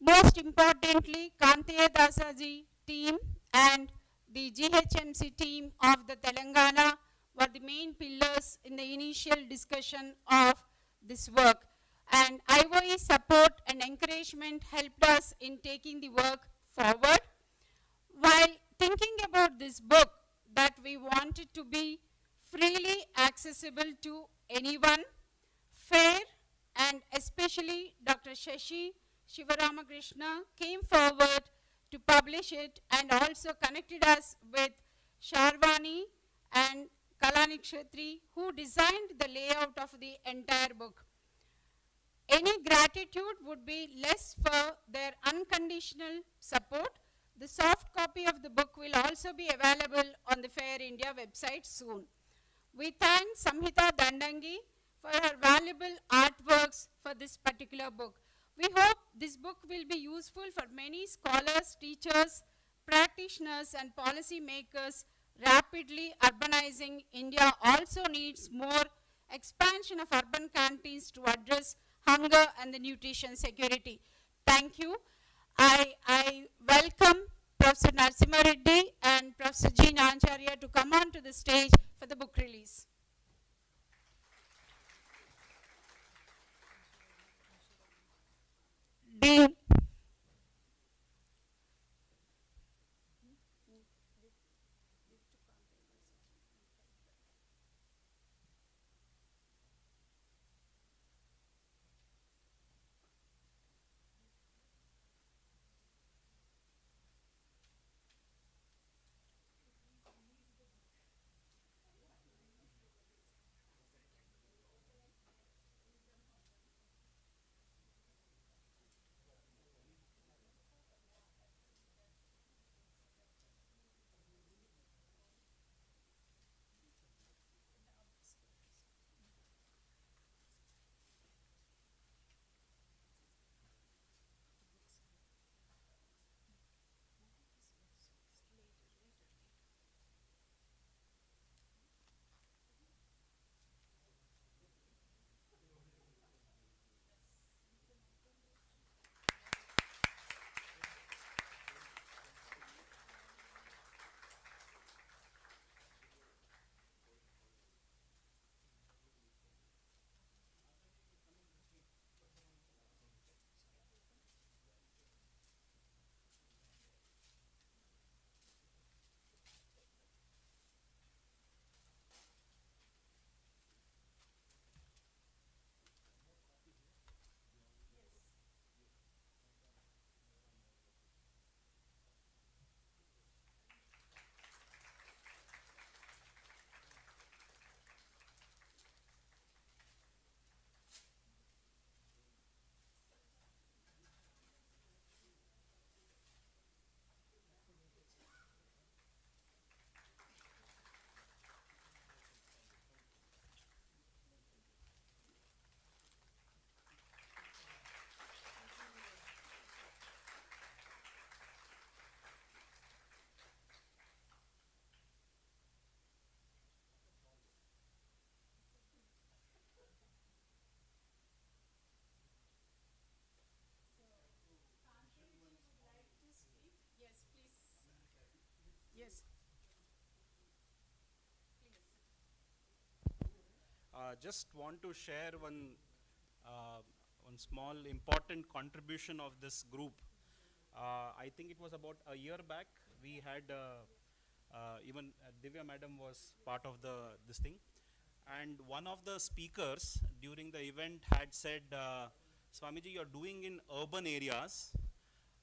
Most importantly, Kanteya Dasaji team and the GHMC team of the Telangana were the main pillars in the initial discussion of this work. and IOE support and encouragement helped us in taking the work forward. While thinking about this book, that we wanted to be freely accessible to anyone, fair, and especially Dr. Shashi Shivaramakrishna came forward to publish it and also connected us with Sharvani and Kalani Kshetri, who designed the layout of the entire book. Any gratitude would be less for their unconditional support. The soft copy of the book will also be available on the Fair India website soon. We thank Samhita Dandangi for her valuable artworks for this particular book. We hope this book will be useful for many scholars, teachers, practitioners, and policy makers. Rapidly urbanizing India also needs more expansion of urban canteens to address hunger and the nutrition security. Thank you. I welcome Professor Narasimha Reddy and Professor G. Nancharya to come on to the stage for the book release. Dean. Yes. Just want to share one small important contribution of this group. I think it was about a year back. We had even Divya Madam was part of this thing, and one of the speakers during the event had said, "Swamiji, you're doing in urban areas,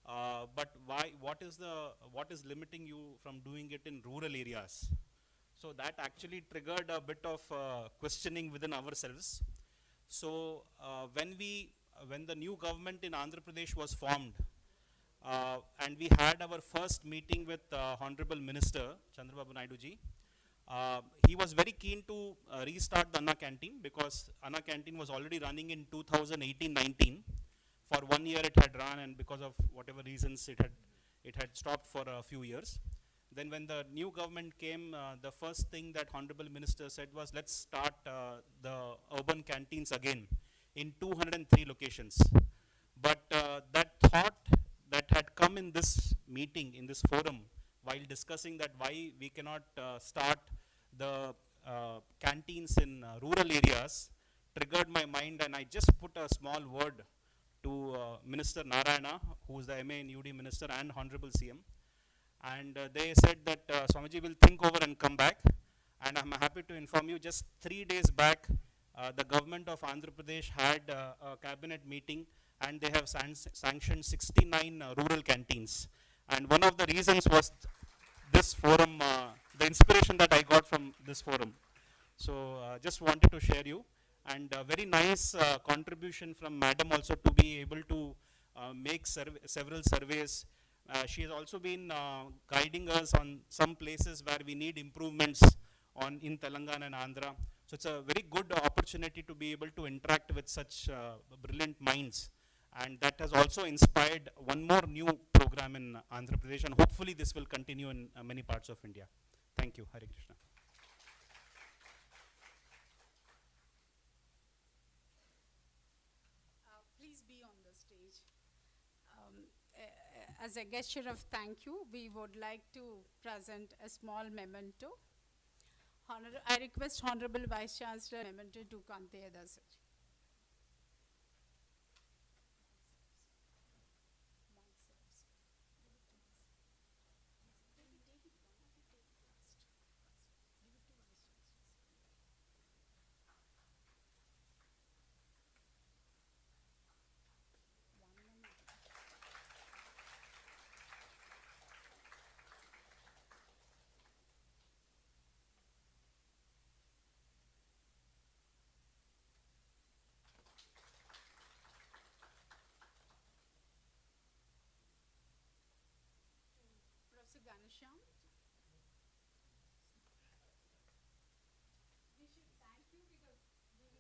but why? What is limiting you from doing it in rural areas?" So that actually triggered a bit of questioning within ourselves. So when the new government in Andhra Pradesh was formed, and we had our first meeting with Honorable Minister Chandrababu Naidu ji, he was very keen to restart the Anna Canteen, because Anna Canteen was already running in 2018-19. For 1 year it had run, and because of whatever reasons it had stopped for a few years. Then when the new government came, the first thing that Honorable Minister said was, let's start the urban canteens again in 203 locations. But that thought that had come in this meeting, in this forum, while discussing that why we cannot start the canteens in rural areas, triggered my mind, and I just put a small word to Minister Narayana, who is the MA and UD Minister and Honorable CM. And they said that Swamiji will think over and come back. And I'm happy to inform you, just 3 days back, the government of Andhra Pradesh had a cabinet meeting, and they have sanctioned 69 rural canteens. And one of the reasons was this forum, the inspiration that I got from this forum. So just wanted to share you, and very nice contribution from Madam also to be able to make several surveys. She has also been guiding us on some places where we need improvements on in Telangana and Andhra. So it's a very good opportunity to be able to interact with such brilliant minds, and that has also inspired one more new program in Andhra Pradesh, and hopefully this will continue in many parts of India. Thank you. Hare Krishna. Please be on the stage. As a gesture of thank you, we would like to present a small memento. I request Honorable Vice Chancellor memento to Kante Dasaj. Professor Ganesham. We should thank you because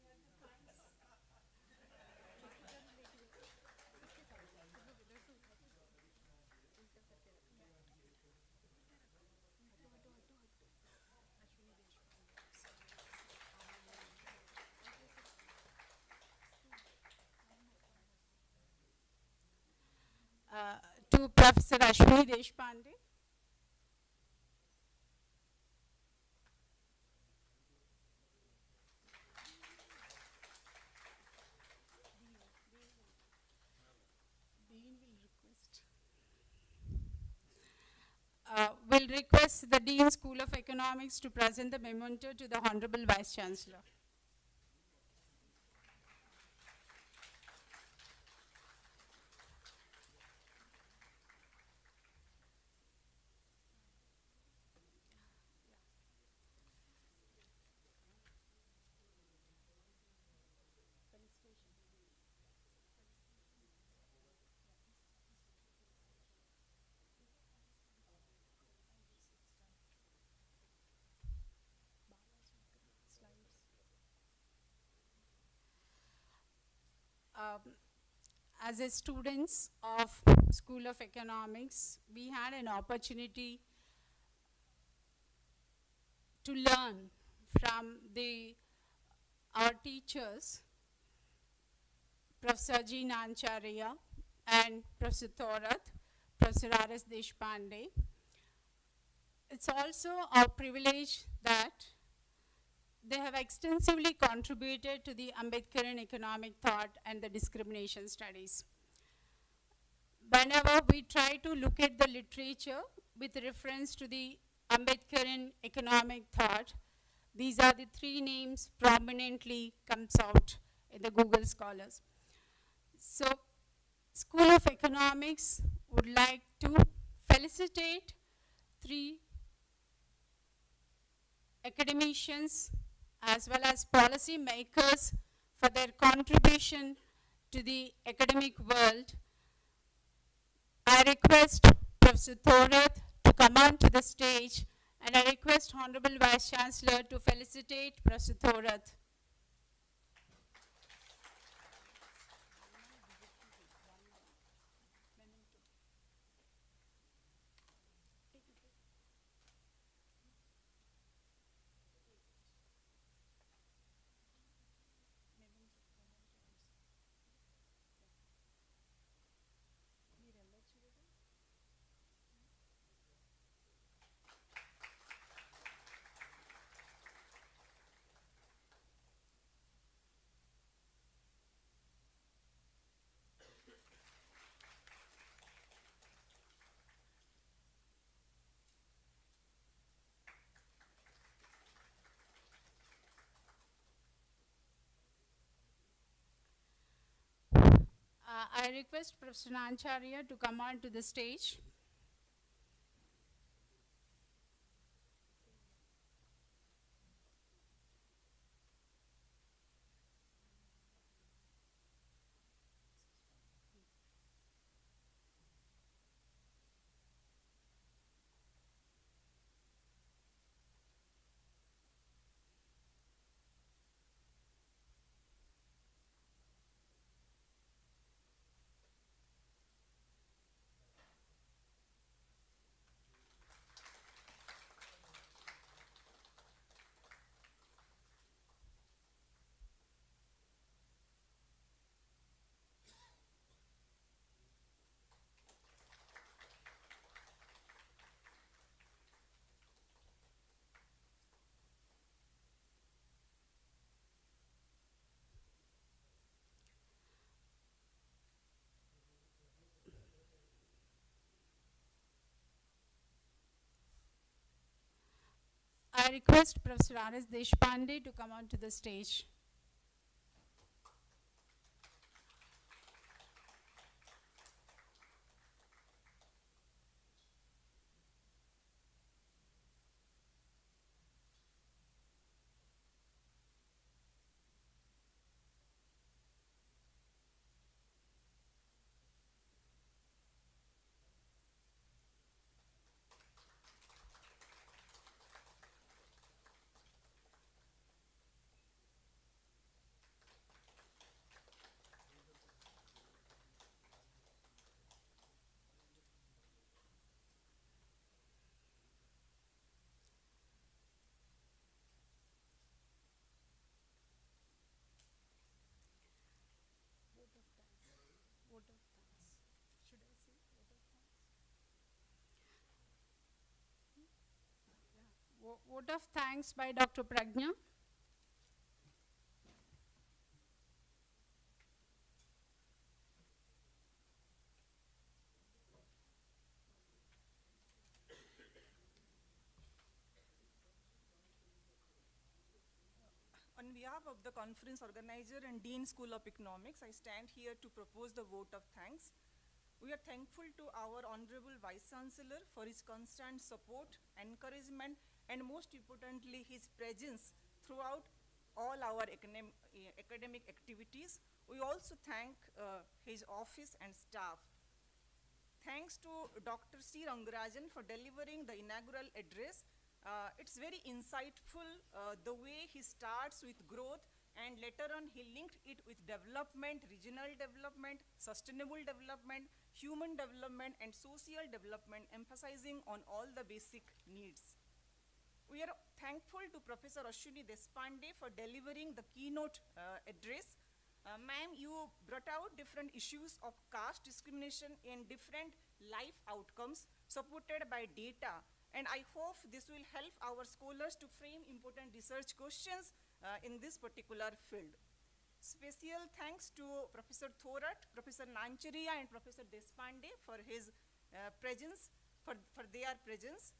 giving us the funds. To Professor Ashwini Deshpande. Will request the Dean School of Economics to present the memento to the Honorable Vice Chancellor. As a students of School of Economics, we had an opportunity to learn from our teachers, Professor G. Nancharya and Professor Thorat, Professor R.S. Deshpande. It's also our privilege that they have extensively contributed to the Ambedkarian economic thought and the discrimination studies. Whenever we try to look at the literature with reference to the Ambedkarian economic thought, these are the three names prominently comes out in the Google Scholars. So, School of Economics would like to felicitate three academicians as well as policy makers for their contribution to the academic world. I request Professor Thorat to come on to the stage, and I request Honorable Vice Chancellor to felicitate Professor Thorat. I request Professor Nancharya to come on to the stage. I request Professor R.S. Deshpande to come on to the stage. Vote of thanks by Dr. Pragna. On behalf of the conference organizer and Dean School of Economics, I stand here to propose the vote of thanks. We are thankful to our Honorable Vice Chancellor for his constant support, encouragement, and most importantly, his presence throughout all our academic activities. We also thank his office and staff. Thanks to Dr. C. Rangarajan for delivering the inaugural address. It's very insightful the way he starts with growth and later on he linked it with development, regional development, sustainable development, human development, and social development, emphasizing on all the basic needs. We are thankful to Professor Ashwini Deshpande for delivering the keynote address. Ma'am, you brought out different issues of caste discrimination and different life outcomes supported by data. And I hope this will help our scholars to frame important research questions in this particular field. Special thanks to Professor Thorat, Professor Nancharia, and Professor Deshpande for his presence, for their presence.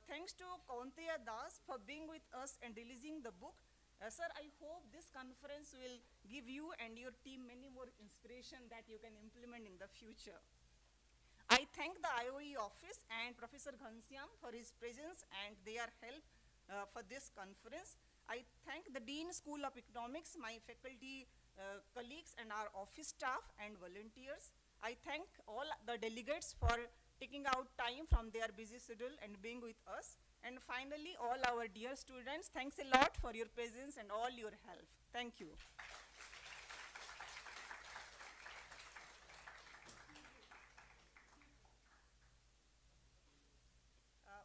Thanks to Kaunteya Das for being with us and releasing the book. Sir, I hope this conference will give you and your team many more inspiration that you can implement in the future. I thank the IOE office and Professor Ghansyam for his presence and their help for this conference. I thank the Dean School of Economics, my faculty colleagues and our office staff and volunteers. I thank all the delegates for taking out time from their busy schedule and being with us. And finally, all our dear students, thanks a lot for your presence and all your help. Thank you.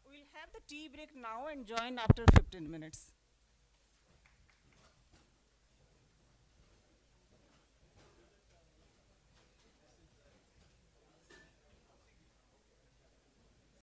We'll have the tea break now and join after 15 minutes.